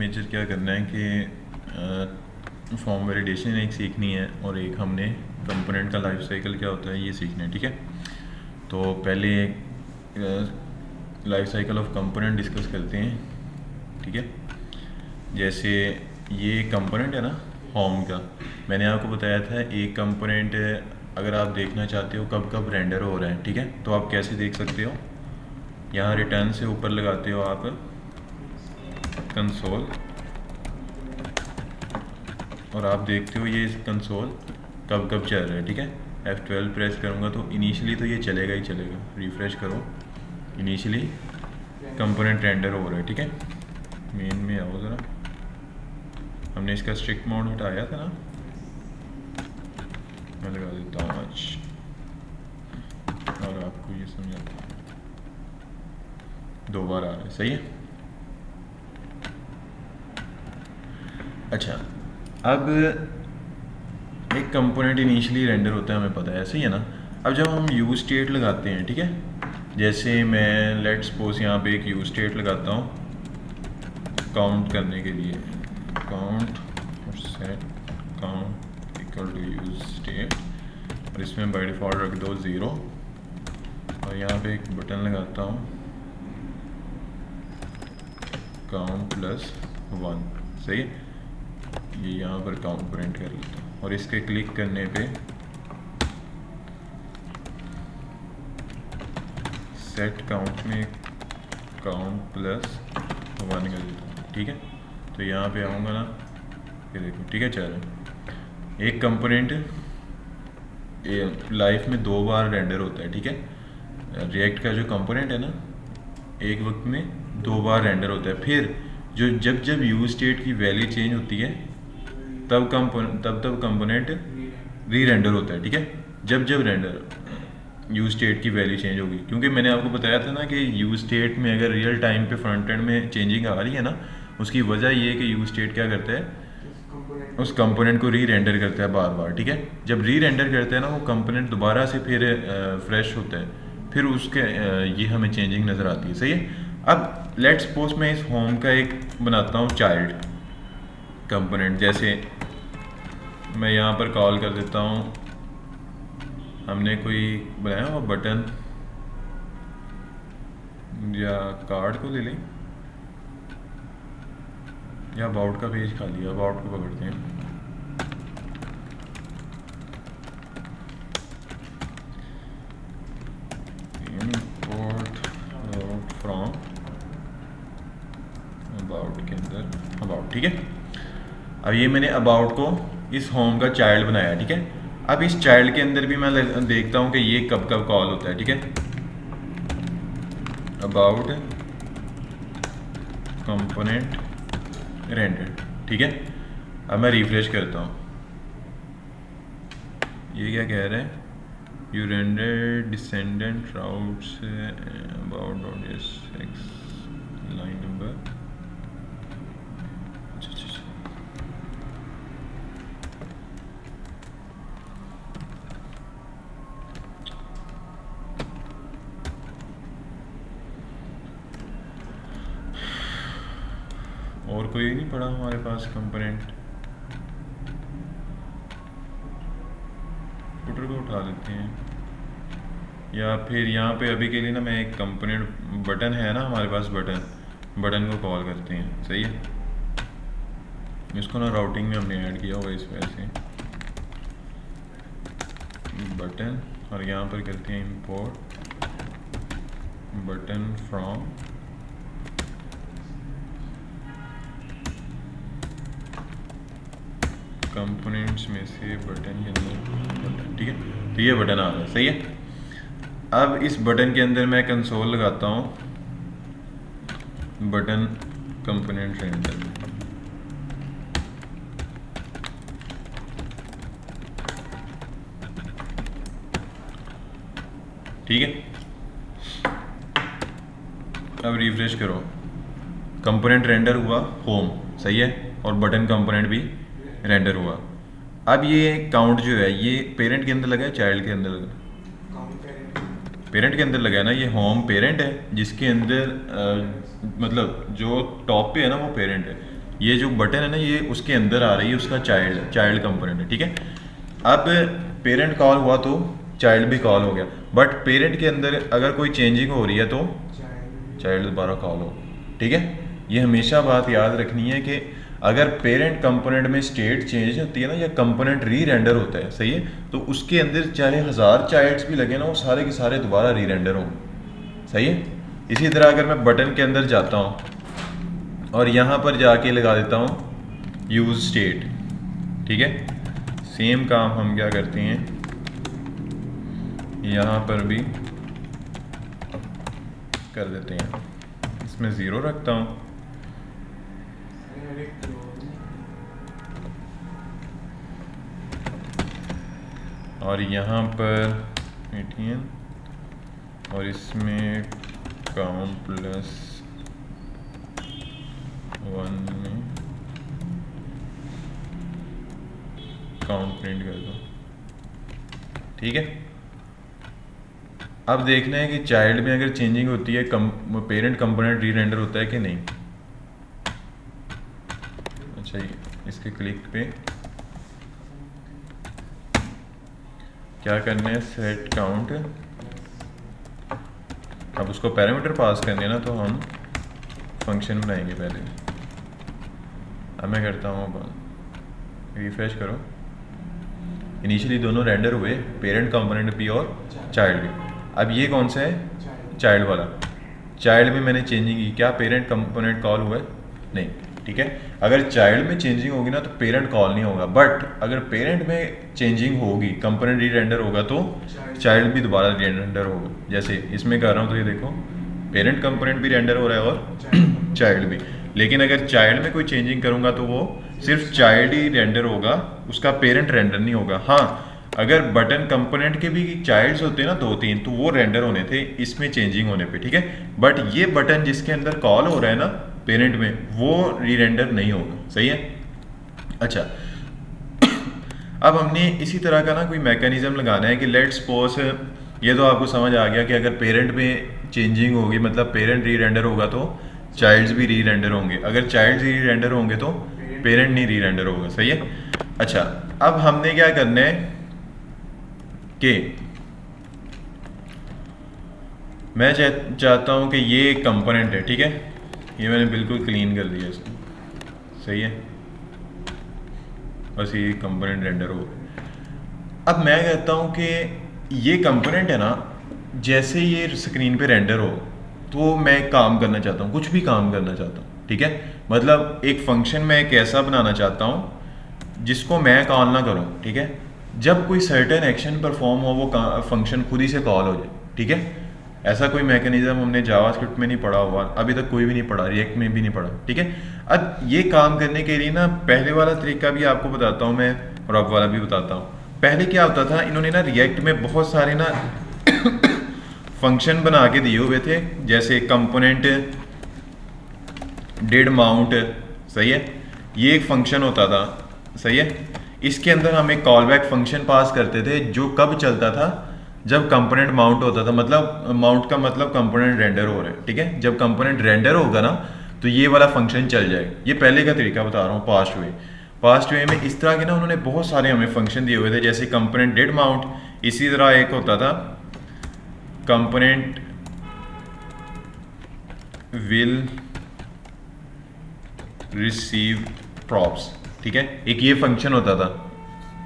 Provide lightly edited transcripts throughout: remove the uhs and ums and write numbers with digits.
Major क्या करना है कि फॉर्म वैलिडेशन एक सीखनी है और एक हमने कंपोनेंट का लाइफ साइकिल क्या होता है ये सीखना है, ठीक है। तो पहले life cycle of component discuss करते हैं, ठीक है। जैसे ये कंपोनेंट है ना होम का, मैंने आपको बताया था एक कंपोनेंट अगर आप देखना चाहते हो कब कब रेंडर हो रहा है, ठीक है, तो आप कैसे देख सकते हो, यहाँ रिटर्न से ऊपर लगाते हो आप कंसोल और आप देखते हो ये कंसोल कब कब चल रहा है, ठीक है। F12 प्रेस करूँगा तो इनिशियली तो ये चलेगा ही चलेगा, रिफ़्रेश करो, इनिशियली कंपोनेंट रेंडर हो रहा है, ठीक है। मेन में आओ ज़रा, हमने इसका स्ट्रिक्ट मोड हटाया था ना, मैं लगा देता हूँ आज और आपको ये समझाता हूँ, 2 बार आ रहा है, सही है। अच्छा, अब एक कंपोनेंट इनिशियली रेंडर होता है हमें पता है, सही है ना। अब जब हम यूज स्टेट लगाते हैं, ठीक है, जैसे मैं लेट्स सपोज यहाँ पे एक यूज स्टेट लगाता हूँ काउंट करने के लिए, काउंट और set count equal to use state, और इसमें बाय डिफ़ॉल्ट रख दो 0 और यहाँ पे एक बटन लगाता हूँ काउंट प्लस 1, सही है। ये यहाँ पर काउंट प्रिंट कर लेता हूँ और इसके क्लिक करने पे सेट काउंट में काउंट प्लस 1 कर देता हूँ, ठीक है। तो यहाँ पे आऊँगा ना, ये देखो, ठीक है, चल रहा है। एक कंपोनेंट लाइफ में 2 बार रेंडर होता है, ठीक है। रिएक्ट का जो कंपोनेंट है ना, एक वक्त में 2 बार रेंडर होता है। फिर जो जब जब यूज स्टेट की वैल्यू चेंज होती है तब कंपोनेंट री रेंडर होता है, ठीक है। जब जब रेंडर यूज स्टेट की वैल्यू चेंज होगी, क्योंकि मैंने आपको बताया था ना कि यूज स्टेट में अगर रियल टाइम पे फ्रंट एंड में चेंजिंग आ रही है ना, उसकी वजह ये है कि यूज स्टेट क्या करता है, उस कंपोनेंट को री रेंडर करता है बार बार, ठीक है। जब री रेंडर करता है ना, वो कंपोनेंट दोबारा से फिर फ्रेश होता है, फिर उसके ये हमें चेंजिंग नज़र आती है, सही है। अब लेट्स सपोज मैं इस होम का एक बनाता हूँ चाइल्ड कंपोनेंट, जैसे मैं यहाँ पर कॉल कर देता हूँ, हमने कोई बनाया हुआ बटन या कार्ड को ले लें या अबाउट का पेज खाली है, अबाउट को पकड़ते हैं। इंपोर्ट फ्रॉम अबाउट के अंदर अबाउट, ठीक है। अब ये मैंने अबाउट को इस होम का चाइल्ड बनाया, ठीक है। अब इस चाइल्ड के अंदर भी मैं देखता हूँ कि ये कब कब कॉल होता है, ठीक है। अबाउट कंपोनेंट रेंडर, ठीक है। अब मैं रिफ्रेश करता हूँ, ये क्या कह रहा है, you render descendant routes about dot S x line number, और कोई नहीं पड़ा हमारे पास कंपोनेंट, फुटर को उठा देते हैं, या फिर यहाँ पे अभी के लिए ना मैं एक कंपोनेंट बटन है ना हमारे पास, बटन को कॉल करते हैं, सही है। इसको ना राउटिंग में हमने ऐड किया होगा इस वजह से, बटन, और यहाँ पर करते हैं इंपोर्ट बटन फ्रॉम कंपोनेंट्स में से बटन के अंदर बटन, ठीक है। तो ये बटन आ रहा है, सही है। अब इस बटन के अंदर मैं कंसोल लगाता हूँ बटन कंपोनेंट रेंडर, ठीक है। अब रिफ्रेश करो, कंपोनेंट रेंडर हुआ होम, सही है, और बटन कंपोनेंट भी रेंडर हुआ। अब ये काउंट जो है ये पेरेंट के अंदर लगा है, चाइल्ड के अंदर लगा, पेरेंट के अंदर लगा है ना। ये होम पेरेंट है जिसके अंदर मतलब जो टॉप पे है ना वो पेरेंट है, ये जो बटन है ना ये उसके अंदर आ रही है, उसका चाइल्ड कंपोनेंट है, ठीक है। अब पेरेंट कॉल हुआ तो चाइल्ड भी कॉल हो गया, बट पेरेंट के अंदर अगर कोई चेंजिंग हो रही है तो चाइल्ड दोबारा कॉल हो, ठीक है। ये हमेशा बात याद रखनी है कि अगर पेरेंट कंपोनेंट में स्टेट चेंज होती है ना, या कंपोनेंट री रेंडर होता है, सही है, तो उसके अंदर चाहे 1000 चाइल्ड्स भी लगे ना, वो सारे के सारे दोबारा री रेंडर होंगे, सही है। इसी तरह अगर मैं बटन के अंदर जाता हूँ और यहाँ पर जाके लगा देता हूँ यूज स्टेट, ठीक है, सेम काम हम क्या करते हैं, यहाँ पर भी कर देते हैं, इसमें 0 रखता हूँ, और यहाँ पर 18 और इसमें काउंट प्लस 1 में काउंट प्रिंट कर दो, ठीक है। अब देखना है कि चाइल्ड में अगर चेंजिंग होती है पेरेंट कंपोनेंट री रेंडर होता है कि नहीं। अच्छा, ये इसके क्लिक पे क्या करना है, सेट काउंट, अब उसको पैरामीटर पास करने ना, तो हम फंक्शन बनाएंगे पहले। अब मैं करता हूँ, रिफ्रेश करो, इनिशियली दोनों रेंडर हुए, पेरेंट कंपोनेंट भी और चाइल्ड भी। अब ये कौन सा है, चाइल्ड वाला, चाइल्ड में मैंने चेंजिंग की, क्या पेरेंट कंपोनेंट कॉल हुआ है, नहीं, ठीक है। अगर चाइल्ड में चेंजिंग होगी ना तो पेरेंट कॉल नहीं होगा, बट अगर पेरेंट में चेंजिंग होगी, कंपोनेंट री रेंडर होगा, तो चाइल्ड भी दोबारा री रेंडर होगा। जैसे इसमें कर रहा हूँ तो ये देखो, पेरेंट कंपोनेंट भी रेंडर हो रहा है और चाइल्ड भी, लेकिन अगर चाइल्ड में कोई चेंजिंग करूँगा तो वो सिर्फ चाइल्ड ही रेंडर होगा, उसका पेरेंट रेंडर नहीं होगा। हाँ, अगर बटन कंपोनेंट के भी चाइल्ड्स होते हैं ना 2-3, तो वो रेंडर होने थे इसमें चेंजिंग होने पे, ठीक है। बट ये बटन जिसके अंदर कॉल हो रहा है ना पेरेंट में, वो री रेंडर नहीं होगा, सही है। अच्छा, अब हमने इसी तरह का ना कोई मैकेनिज्म लगाना है कि लेट्स सपोज, ये तो आपको समझ आ गया कि अगर पेरेंट में चेंजिंग होगी, मतलब पेरेंट री रेंडर होगा तो चाइल्ड्स भी री रेंडर होंगे, अगर चाइल्ड्स री रेंडर होंगे तो पेरेंट नहीं री रेंडर होगा, सही है। अच्छा, अब हमने क्या करना है कि मैं चाहता हूं कि ये कंपोनेंट है, ठीक है, ये मैंने बिल्कुल क्लीन कर दिया इसको, सही है, बस ये कंपोनेंट रेंडर हो। अब मैं कहता हूं कि ये कंपोनेंट है ना, जैसे ये स्क्रीन पे रेंडर हो तो मैं काम करना चाहता हूँ, कुछ भी काम करना चाहता हूँ, ठीक है। मतलब एक फंक्शन मैं एक ऐसा बनाना चाहता हूँ जिसको मैं कॉल ना करूँ, ठीक है। जब कोई सर्टेन एक्शन परफॉर्म हो वो फंक्शन खुद ही से कॉल हो जाए, ठीक है। ऐसा कोई मैकेनिज्म हमने जावास्क्रिप्ट में नहीं पढ़ा हुआ, अभी तक कोई भी नहीं पढ़ा, रिएक्ट में भी नहीं पढ़ा, ठीक है। अब ये काम करने के लिए ना पहले वाला तरीका भी आपको बताता हूँ मैं, और अब वाला भी बताता हूँ। पहले क्या होता था, इन्होंने ना रिएक्ट में बहुत सारे ना फंक्शन बना के दिए हुए थे, जैसे कंपोनेंट डिड माउंट, सही है, ये एक फंक्शन होता था, सही है। इसके अंदर हम एक कॉल बैक फंक्शन पास करते थे जो कब चलता था, जब कंपोनेंट माउंट होता था, मतलब माउंट का मतलब कंपोनेंट रेंडर हो रहा है, ठीक है। जब कंपोनेंट रेंडर होगा ना तो ये वाला फंक्शन चल जाएगा। ये पहले का तरीका बता रहा हूँ, पास्ट वे में इस तरह के ना उन्होंने बहुत सारे हमें फंक्शन दिए हुए थे, जैसे कंपोनेंट डिड माउंट, इसी तरह एक होता था कंपोनेंट विल रिसीव प्रॉप्स, ठीक है, एक ये फंक्शन होता था।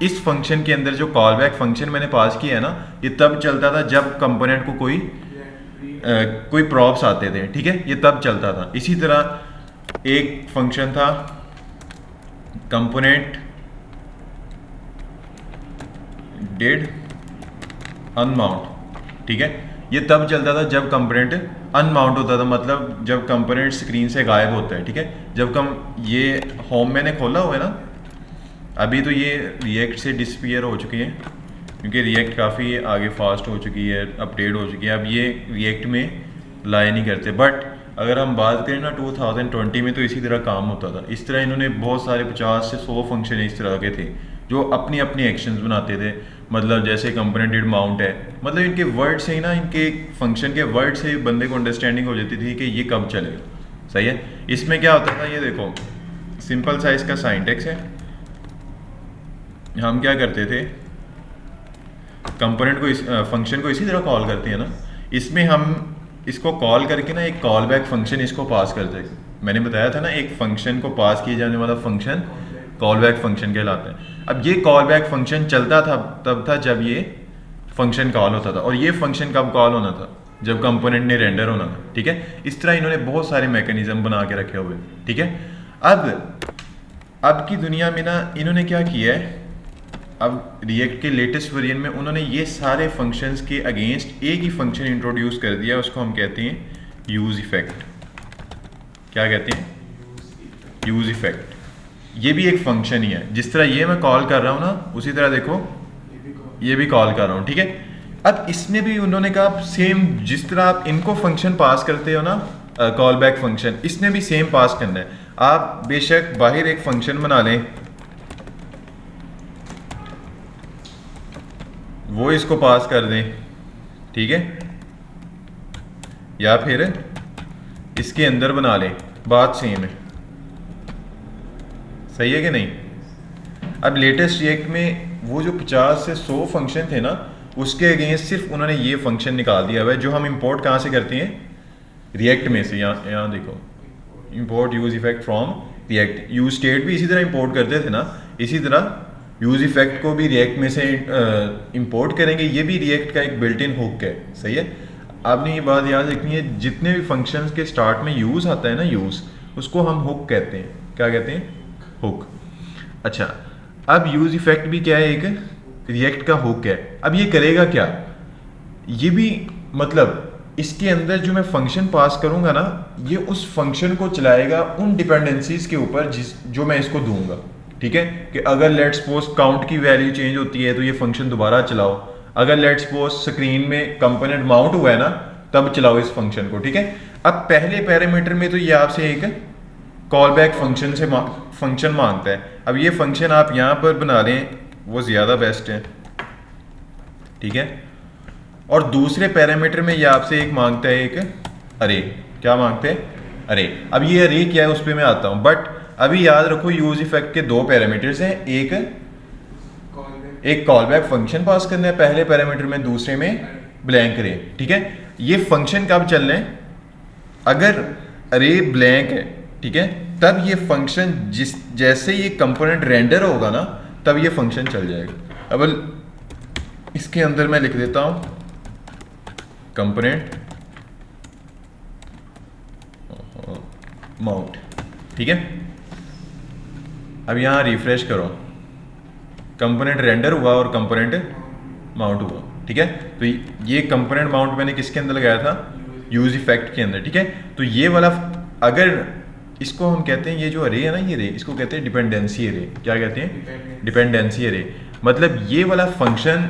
इस फंक्शन के अंदर जो कॉल बैक फंक्शन मैंने पास किया है ना, ये तब चलता था जब कंपोनेंट को कोई प्रॉप्स आते थे, ठीक है, ये तब चलता था। इसी तरह एक फंक्शन था कंपोनेंट डिड अनमाउंट, ठीक है, ये तब चलता था जब कंपोनेंट अनमाउंट होता था, मतलब जब कंपोनेंट स्क्रीन से गायब होता है, ठीक है। जब ये होम मैंने खोला हुआ है ना, अभी तो ये रिएक्ट से डिसपियर हो चुकी है क्योंकि रिएक्ट काफ़ी आगे फास्ट हो चुकी है, अपडेट हो चुकी है, अब ये रिएक्ट में लाए नहीं करते। बट अगर हम बात करें ना 2020 में, तो इसी तरह काम होता था। इस तरह इन्होंने बहुत सारे 50 से 100 फंक्शन इस तरह के थे जो अपनी अपनी एक्शंस बनाते थे। मतलब जैसे कंपोनेंट डिड माउंट है, मतलब इनके वर्ड से ही ना, इनके फंक्शन के वर्ड से बंदे को अंडरस्टैंडिंग हो जाती थी कि ये कब चलेगा, सही है। इसमें क्या होता था, ये देखो, सिंपल सा इसका सिंटैक्स है। हम क्या करते थे, कंपोनेंट को फंक्शन को इसी तरह कॉल करते हैं ना, इसमें हम इसको कॉल करके ना एक कॉल बैक फंक्शन इसको पास करते हैं। मैंने बताया था ना, एक फंक्शन को पास किए जाने वाला फंक्शन कॉल बैक फंक्शन कहलाता है। अब ये कॉल बैक फंक्शन चलता था तब था जब ये फंक्शन कॉल होता था, और ये फंक्शन कब कॉल होना था, जब कंपोनेंट ने रेंडर होना था। ठीक है, इस तरह इन्होंने बहुत सारे मैकेनिज्म बना के रखे हुए। ठीक है, अब की दुनिया में ना इन्होंने क्या किया है, अब रिएक्ट के लेटेस्ट वर्जन में उन्होंने ये सारे फंक्शंस के अगेंस्ट एक ही फंक्शन इंट्रोड्यूस कर दिया, उसको हम कहते हैं यूज इफेक्ट। क्या कहते हैं? Use effect. ये भी एक फंक्शन ही है, जिस तरह ये मैं कॉल कर रहा हूँ ना, उसी तरह देखो ये भी कॉल कर रहा हूँ। ठीक है, अब इसमें भी उन्होंने कहा सेम, जिस तरह आप इनको फंक्शन पास करते हो ना, कॉल बैक फंक्शन, इसने भी सेम पास करना है। आप बेशक बाहर एक फंक्शन बना लें, वो इसको पास कर दें, ठीक है, या फिर इसके अंदर बना लें, बात सेम है। सही है कि नहीं? अब लेटेस्ट रिएक्ट में वो जो 50 से 100 फंक्शन थे ना, उसके अगेंस्ट सिर्फ उन्होंने ये फंक्शन निकाल दिया हुआ है, जो हम इंपोर्ट कहाँ से करते हैं, रिएक्ट में से। यहाँ देखो, import use effect from react. Use state भी इसी तरह इंपोर्ट करते थे ना, इसी तरह यूज इफेक्ट को भी रिएक्ट में से इंपोर्ट करेंगे। ये भी रिएक्ट का एक बिल्ट इन हुक है। सही है, आपने ये बात याद रखनी है, जितने भी फंक्शंस के स्टार्ट में यूज आता है ना, यूज, उसको हम हुक कहते हैं। क्या कहते हैं? हुक। अच्छा, अब यूज इफेक्ट भी क्या है, एक रिएक्ट का हुक है। अब ये करेगा क्या, ये भी मतलब इसके अंदर जो मैं फंक्शन पास करूंगा ना, ये उस फंक्शन को चलाएगा उन डिपेंडेंसीज के ऊपर जो मैं इसको दूंगा। ठीक है, कि अगर लेट्स सपोज काउंट की वैल्यू चेंज होती है तो ये फंक्शन दोबारा चलाओ, अगर लेट्स सपोज स्क्रीन में कंपोनेंट माउंट हुआ है ना, तब चलाओ इस फंक्शन को। ठीक है, अब पहले पैरामीटर में तो ये आपसे एक कॉल बैक फंक्शन से फंक्शन मांगता है। अब ये फंक्शन आप यहाँ पर बना लें, वो ज़्यादा बेस्ट है। ठीक है, और दूसरे पैरामीटर में ये आपसे एक मांगता है, एक अरे। क्या मांगते हैं? अरे। अब ये अरे क्या है, उस पर मैं आता हूँ, बट अभी याद रखो यूज इफेक्ट के दो पैरामीटर्स हैं, एक कॉल बैक फंक्शन पास करना है पहले पैरामीटर में, दूसरे में ब्लैंक अरे। ठीक है, ये फंक्शन कब चल रहे हैं, अगर अरे ब्लैंक है, ठीक है, तब ये फंक्शन जैसे ये कंपोनेंट रेंडर होगा ना, तब ये फंक्शन चल जाएगा। अब इसके अंदर मैं लिख देता हूं कंपोनेंट माउंट। ठीक है, अब यहां रिफ्रेश करो, कंपोनेंट रेंडर हुआ और कंपोनेंट माउंट हुआ। ठीक है, तो ये कंपोनेंट माउंट मैंने किसके अंदर लगाया था, यूज इफेक्ट के अंदर। ठीक है, तो ये वाला, अगर इसको हम कहते हैं, ये जो अरे है ना, ये अरे, इसको कहते हैं डिपेंडेंसी अरे। क्या कहते हैं? डिपेंडेंसी अरे। मतलब ये वाला फंक्शन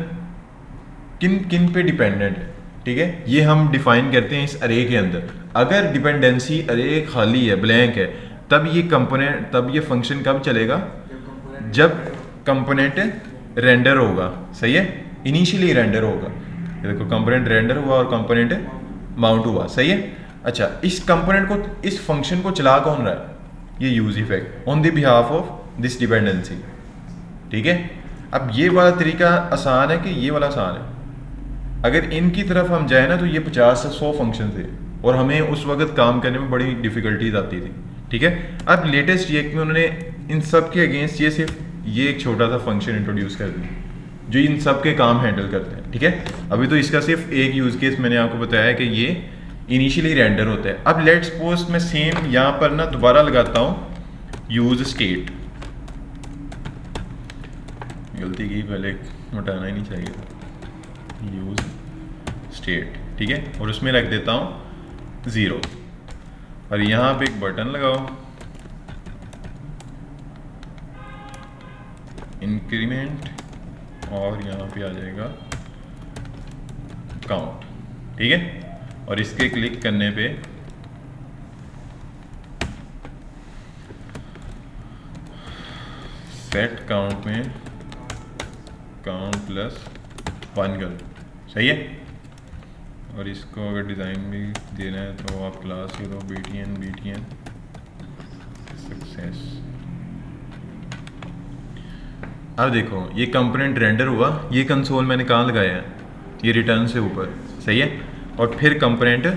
किन किन पे डिपेंडेंट है। ठीक है, ये हम डिफाइन करते हैं इस अरे के अंदर। अगर डिपेंडेंसी अरे खाली है, ब्लैंक है, तब ये कंपोनेंट, तब ये फंक्शन कब चलेगा, जब कंपोनेंट रेंडर होगा। सही है, इनिशियली रेंडर होगा। देखो, कंपोनेंट रेंडर हुआ और कंपोनेंट माउंट हुआ। सही है। अच्छा, इस कंपोनेंट को, इस फंक्शन को चला कौन रहा है, ये use effect on the behalf of this dependency. ठीक है, अब ये वाला तरीका आसान है कि ये वाला आसान है। अगर इनकी तरफ हम जाए ना, तो ये 50 से 100 फंक्शन थे और हमें उस वक्त काम करने में बड़ी डिफिकल्टीज आती थी। ठीक है, अब लेटेस्ट रिएक्ट में उन्होंने इन सब के अगेंस्ट ये सिर्फ ये एक छोटा सा फंक्शन इंट्रोड्यूस कर दिया, जो इन सब के काम हैंडल करते हैं। ठीक है, अभी तो इसका सिर्फ एक यूज केस मैंने आपको बताया है कि ये इनिशियली रेंडर होता है। अब लेट्स सपोज मैं सेम यहाँ पर ना दोबारा लगाता हूँ यूज स्टेट। गलती की, पहले हटाना ही नहीं चाहिए, यूज स्टेट। ठीक है, और उसमें रख देता हूँ 0, और यहाँ पे एक बटन लगाओ, इंक्रीमेंट, और यहाँ पे आ जाएगा काउंट। ठीक है, और इसके क्लिक करने पे सेट काउंट में काउंट प्लस 1 कर। सही है, और इसको अगर डिज़ाइन भी देना है तो आप क्लास के दो btn सक्सेस। अब देखो ये कंपोनेंट रेंडर हुआ, ये कंसोल मैंने कहाँ लगाया है, ये रिटर्न से ऊपर, सही है। और फिर कंपोनेंट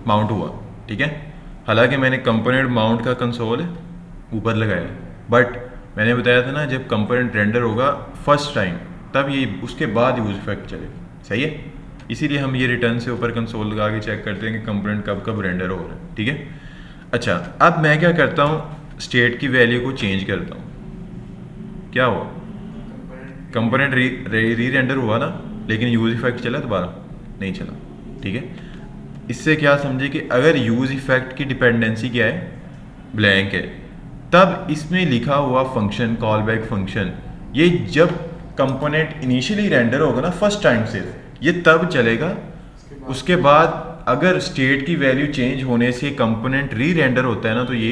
माउंट हुआ, ठीक है। हालांकि मैंने कंपोनेंट माउंट का कंसोल ऊपर लगाया, बट मैंने बताया था ना जब कंपोनेंट रेंडर होगा फर्स्ट टाइम तब ये उसके बाद यूज इफेक्ट चलेगा, सही है। इसीलिए हम ये रिटर्न से ऊपर कंसोल लगा के चेक करते हैं कि कंपोनेंट कब कब रेंडर हो रहा है, ठीक है। अच्छा, अब मैं क्या करता हूँ, स्टेट की वैल्यू को चेंज करता हूँ। क्या हुआ, कंपोनेंट री रेंडर हुआ ना, लेकिन यूज इफेक्ट चला दोबारा नहीं चला, ठीक है। इससे क्या समझे कि अगर यूज इफेक्ट की डिपेंडेंसी क्या है, ब्लैंक है, तब इसमें लिखा हुआ फंक्शन कॉल बैक फंक्शन ये जब कंपोनेंट इनिशियली रेंडर होगा ना फर्स्ट टाइम से, ये तब चलेगा। उसके बाद अगर स्टेट की वैल्यू चेंज होने से कंपोनेंट री रेंडर होता है ना तो ये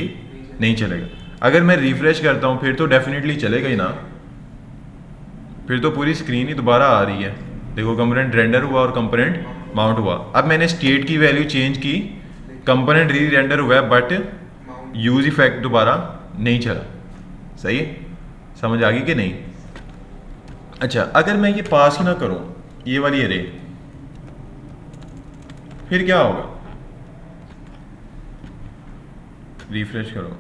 नहीं चलेगा। अगर मैं रिफ्रेश करता हूँ फिर तो डेफिनेटली चलेगा ही ना, फिर तो पूरी स्क्रीन ही दोबारा आ रही है। देखो कंपोनेंट रेंडर हुआ और कंपोनेंट माउंट हुआ। अब मैंने स्टेट की वैल्यू चेंज की, कंपोनेंट री रेंडर हुआ है बट यूज इफेक्ट दोबारा नहीं चला, सही है। समझ आ गई कि नहीं। अच्छा, अगर मैं ये पास ही ना करूं ये वाली अरे, फिर क्या होगा, रिफ्रेश करो,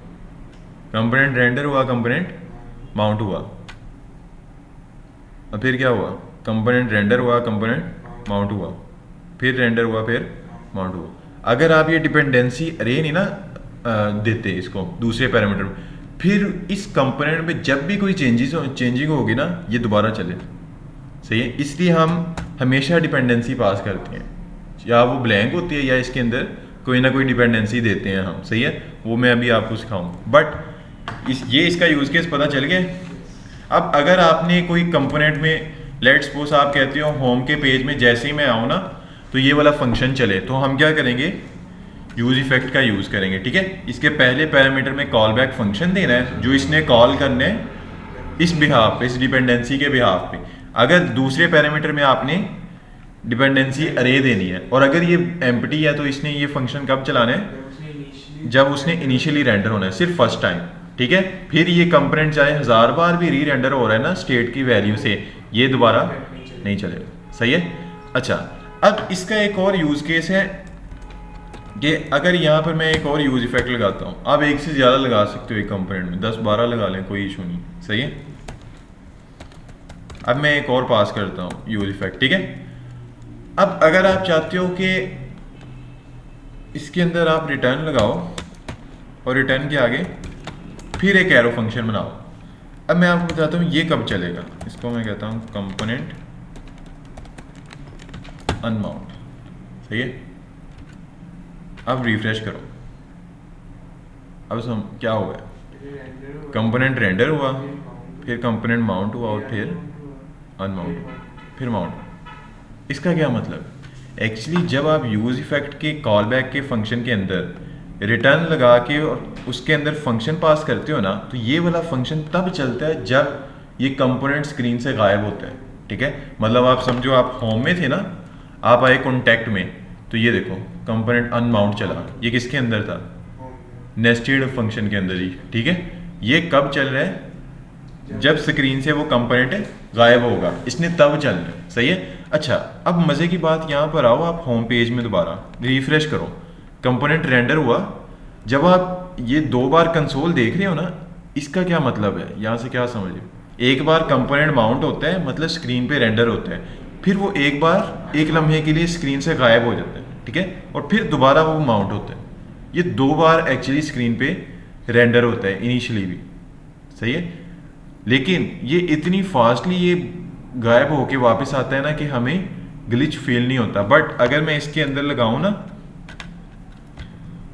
कंपोनेंट रेंडर हुआ, कंपोनेंट माउंट हुआ, और फिर क्या हुआ, कंपोनेंट रेंडर हुआ, कंपोनेंट माउंट हुआ, फिर रेंडर हुआ, फिर माउंट हुआ। अगर आप ये डिपेंडेंसी अरे नहीं ना देते इसको दूसरे पैरामीटर में, फिर इस कंपोनेंट में जब भी कोई चेंजिंग होगी ना ये दोबारा चले, सही है। इसलिए हम हमेशा डिपेंडेंसी पास करते हैं, या वो ब्लैंक होती है या इसके अंदर कोई ना कोई डिपेंडेंसी देते हैं हम, सही है। वो मैं अभी आपको सिखाऊंगा, बट ये इसका यूज़ केस पता चल गया। अब अगर आपने कोई कंपोनेंट में, लेट्स सपोज आप कहते हो होम के पेज में जैसे ही मैं आऊँ ना तो ये वाला फंक्शन चले, तो हम क्या करेंगे, यूज इफेक्ट का यूज़ करेंगे, ठीक है। इसके पहले पैरामीटर में कॉल बैक फंक्शन देना है जो इसने कॉल करने इस बिहाफ पे, इस डिपेंडेंसी के बिहाफ पे। अगर दूसरे पैरामीटर में आपने डिपेंडेंसी अरे देनी है, और अगर ये एम्प्टी है तो इसने ये फंक्शन कब चलाना है, जब उसने इनिशियली रेंडर होना है, सिर्फ फर्स्ट टाइम, ठीक है। फिर ये कंपोनेंट चाहे 1000 बार भी री रेंडर हो रहा है ना स्टेट की वैल्यू से, ये दोबारा नहीं चलेगा, सही है। अच्छा, अब इसका एक और यूज केस है कि अगर यहाँ पर मैं एक और यूज इफेक्ट लगाता हूँ, आप एक से ज़्यादा लगा सकते हो एक कंपोनेंट में, 10-12 लगा लें, कोई इशू नहीं, सही है। अब मैं एक और पास करता हूँ यूज इफेक्ट, ठीक है। अब अगर आप चाहते हो कि इसके अंदर आप रिटर्न लगाओ और रिटर्न के आगे फिर एक एरो फंक्शन बनाओ। अब मैं आपको बताता हूँ ये कब चलेगा, इसको मैं कहता हूँ कंपोनेंट अनमाउंट, सही है। अब रिफ्रेश करो, अब क्या हो गया, कंपोनेंट रेंडर हुआ, फिर कंपोनेंट माउंट हुआ और फिर अनमाउंट हुआ, फिर माउंट। इसका क्या मतलब, एक्चुअली जब आप यूज इफेक्ट के कॉल बैक के फंक्शन के अंदर रिटर्न लगा के और उसके अंदर फंक्शन पास करते हो ना, तो ये वाला फंक्शन तब चलता है जब ये कंपोनेंट स्क्रीन से गायब होता है, ठीक है। मतलब आप समझो आप होम में थे ना, आप आए कॉन्टैक्ट में, तो ये देखो कंपोनेंट अनमाउंट चला, ये किसके अंदर था, नेस्टेड फंक्शन के अंदर ही, ठीक है। ये कब चल रहा है, जब स्क्रीन से वो कंपोनेंट गायब होगा, इसने तब चलना है, सही है। अच्छा, अब मज़े की बात यहाँ पर आओ, आप होम पेज में दोबारा रिफ्रेश करो, कंपोनेंट रेंडर हुआ। जब आप ये 2 बार कंसोल देख रहे हो ना, इसका क्या मतलब है, यहाँ से क्या समझे, एक बार कंपोनेंट माउंट होता है मतलब स्क्रीन पे रेंडर होता है, फिर वो एक बार एक लम्हे के लिए स्क्रीन से गायब हो जाता है, ठीक है, और फिर दोबारा वो माउंट होता है। ये 2 बार एक्चुअली स्क्रीन पे रेंडर होता है इनिशियली भी, सही है। लेकिन ये इतनी फास्टली ये गायब होके वापस आता है ना कि हमें ग्लिच फील नहीं होता। बट अगर मैं इसके अंदर लगाऊं ना,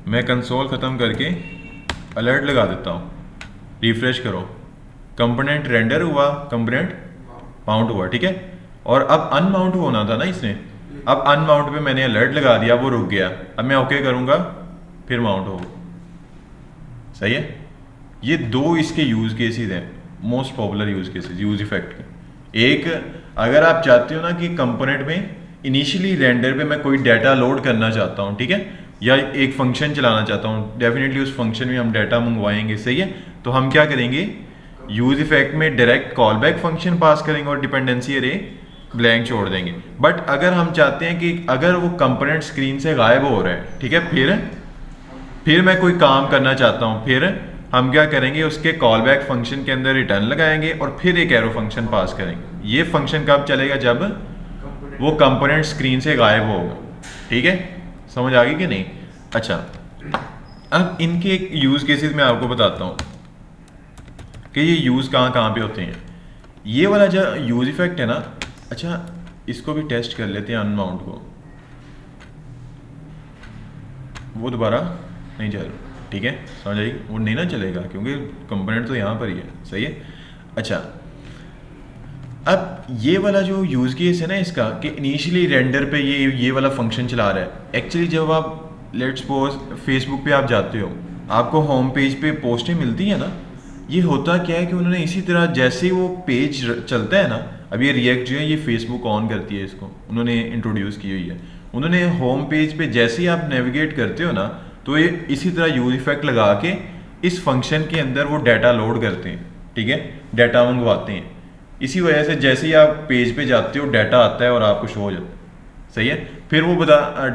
मैं कंसोल ख़त्म करके अलर्ट लगा देता हूँ, रिफ्रेश करो, कंपोनेंट रेंडर हुआ, कंपोनेंट माउंट हुआ, ठीक है। और अब अनमाउंट होना था ना इसने, अब अनमाउंट पे मैंने अलर्ट लगा दिया, वो रुक गया। अब मैं ओके करूँगा, फिर माउंट होगा, सही है। ये 2 इसके यूज केसेस हैं, most popular use cases use effect के। एक, अगर आप चाहते हो ना कि कंपोनेंट में इनिशियली रेंडर पे मैं कोई डाटा लोड करना चाहता हूँ, ठीक है, या एक फंक्शन चलाना चाहता हूँ, डेफिनेटली उस फंक्शन में हम डाटा मंगवाएंगे, सही है। तो हम क्या करेंगे, यूज इफेक्ट में डायरेक्ट कॉल बैक फंक्शन पास करेंगे और डिपेंडेंसी अरे ब्लैंक छोड़ देंगे। बट अगर हम चाहते हैं कि अगर वो कंपोनेंट स्क्रीन से गायब हो रहा है, ठीक है, फिर मैं कोई काम करना चाहता हूँ, फिर हम क्या करेंगे, उसके कॉल बैक फंक्शन के अंदर रिटर्न लगाएंगे और फिर एक एरो फंक्शन पास करेंगे। ये फंक्शन कब चलेगा, जब वो कंपोनेंट स्क्रीन से गायब होगा। ठीक है, समझ आ गई कि नहीं? अच्छा, अब इनके एक यूज़ केसेस मैं आपको बताता हूँ कि ये यूज़ कहाँ कहाँ पे होते हैं। ये वाला जो यूज़ इफेक्ट है ना, अच्छा इसको भी टेस्ट कर लेते हैं, अनमाउंट को, वो दोबारा नहीं चल रहा। ठीक है, समझ आई? वो नहीं ना चलेगा क्योंकि कंपोनेंट तो यहाँ पर ही है। सही है। अच्छा, अब ये वाला जो यूज़ केस है ना इसका, कि इनिशियली रेंडर पे ये वाला फंक्शन चला रहा है। एक्चुअली जब आप लेट्स सपोज फेसबुक पे आप जाते हो, आपको होम पेज पे पोस्टें मिलती हैं ना, ये होता क्या है कि उन्होंने इसी तरह जैसे ही वो पेज चलता है ना, अब ये रिएक्ट जो है ये फेसबुक ऑन करती है, इसको उन्होंने इंट्रोड्यूस की हुई है। उन्होंने होम पेज पे जैसे ही आप नेविगेट करते हो ना, तो ये इसी तरह यूज इफेक्ट लगा के इस फंक्शन के अंदर वो डाटा लोड करते हैं। ठीक है, डाटा मंगवाते हैं। इसी वजह से जैसे ही आप पेज पे जाते हो डाटा आता है और आपको शो हो जाता है। सही है। फिर वो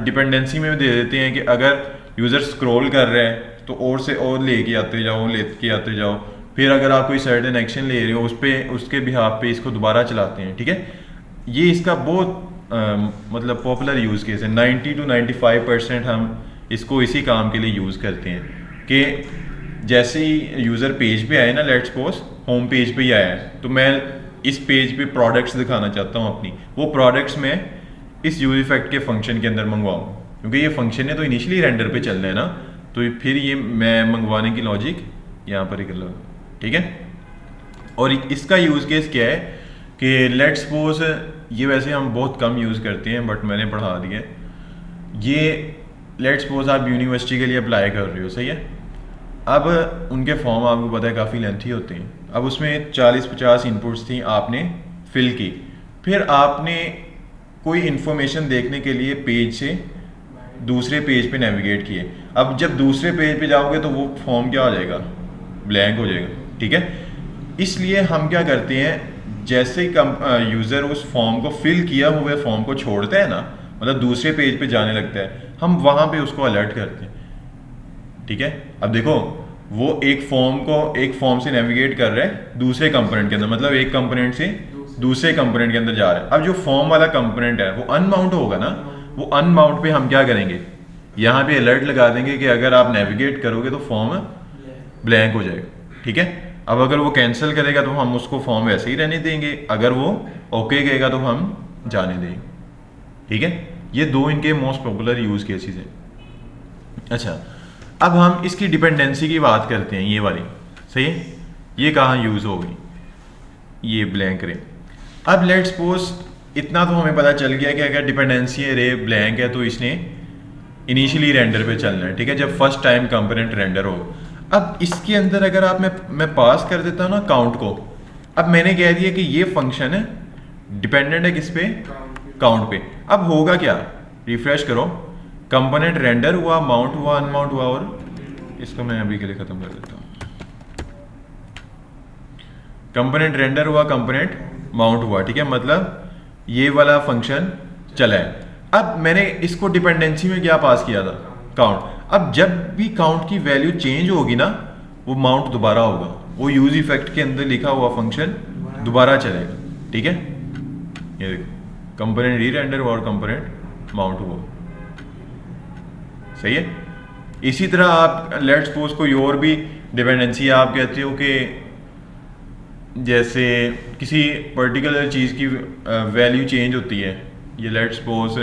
डिपेंडेंसी में दे देते हैं कि अगर यूज़र स्क्रॉल कर रहा है तो और से और लेके आते जाओ। फिर अगर आप कोई सर्टेन एक्शन ले रहे हो उस पर, उसके बिहाफ पे इसको दोबारा चलाते हैं। ठीक है, ये इसका बहुत मतलब पॉपुलर यूज़ केस है। 90 to 95% हम इसको इसी काम के लिए यूज़ करते हैं कि जैसे ही यूज़र पेज पे आए ना, लेट्स सपोज होम पेज पे ही आया है, तो मैं इस पेज पे प्रोडक्ट्स दिखाना चाहता हूँ अपनी, वो प्रोडक्ट्स में इस यूज इफेक्ट के फंक्शन के अंदर मंगवाऊँ, क्योंकि ये फंक्शन है तो इनिशियली रेंडर पे चलना है ना, तो फिर ये मैं मंगवाने की लॉजिक यहाँ पर ही कर लूँगा। ठीक है, और इसका यूज़ केस क्या है कि लेट्स सपोज, ये वैसे हम बहुत कम यूज़ करते हैं बट मैंने पढ़ा दिया, ये लेट्स सपोज आप यूनिवर्सिटी के लिए अप्लाई कर रहे हो। सही है। अब उनके फॉर्म आपको पता है काफ़ी लेंथी होते हैं। अब उसमें 40-50 इनपुट्स थी, आपने फिल की, फिर आपने कोई इन्फॉर्मेशन देखने के लिए पेज से दूसरे पेज पे नेविगेट किए। अब जब दूसरे पेज पे जाओगे तो वो फॉर्म क्या हो जाएगा, ब्लैंक हो जाएगा। ठीक है, इसलिए हम क्या करते हैं, जैसे ही यूज़र उस फॉर्म को फिल किया हुए फॉर्म को छोड़ता है ना, मतलब दूसरे पेज पे जाने लगता है, हम वहाँ पे उसको अलर्ट करते हैं। ठीक है, अब देखो वो एक फॉर्म से नेविगेट कर रहा है दूसरे कंपोनेंट के अंदर, मतलब एक कंपोनेंट से दूसरे कंपोनेंट के अंदर जा रहा है। अब जो फॉर्म वाला कंपोनेंट है वो अनमाउंट होगा ना, वो अनमाउंट पे हम क्या करेंगे, यहाँ पे अलर्ट लगा देंगे कि अगर आप नेविगेट करोगे तो फॉर्म ब्लैंक हो जाएगा। ठीक है, अब अगर वो कैंसिल करेगा तो हम उसको फॉर्म वैसे ही रहने देंगे, अगर वो ओके कहेगा तो हम जाने देंगे। ठीक है, ये दो इनके मोस्ट पॉपुलर यूज केसेस हैं। अच्छा, अब हम इसकी डिपेंडेंसी की बात करते हैं, ये वाली। सही है, ये कहाँ यूज़ होगी, ये ब्लैंक रे। अब लेट्स सपोज इतना तो हमें पता चल गया कि अगर डिपेंडेंसी रे ब्लैंक है तो इसने इनिशियली रेंडर पे चलना है। ठीक है, जब फर्स्ट टाइम कंपोनेंट रेंडर हो। अब इसके अंदर अगर आप मैं पास कर देता हूँ ना काउंट को, अब मैंने कह दिया कि ये फंक्शन है डिपेंडेंट है किस पे, काउंट पे। अब होगा क्या, रिफ्रेश करो, कंपोनेंट रेंडर हुआ, माउंट हुआ, अनमाउंट हुआ, और इसको मैं अभी के लिए खत्म कर देता हूँ। कंपोनेंट रेंडर हुआ, कंपोनेंट माउंट हुआ। ठीक है, मतलब ये वाला फंक्शन चला है। अब मैंने इसको डिपेंडेंसी में क्या पास किया था, काउंट। अब जब भी काउंट की वैल्यू चेंज होगी ना, वो माउंट दोबारा होगा, वो यूज इफेक्ट के अंदर लिखा हुआ फंक्शन दोबारा चलेगा। ठीक है, ये देखो, कंपोनेंट री रेंडर हुआ और कंपोनेंट माउंट हुआ। सही है। इसी तरह आप लेट्स सपोज कोई और भी डिपेंडेंसी आप कहते हो कि जैसे किसी पर्टिकुलर चीज़ की वैल्यू चेंज होती है, ये लेट्स सपोज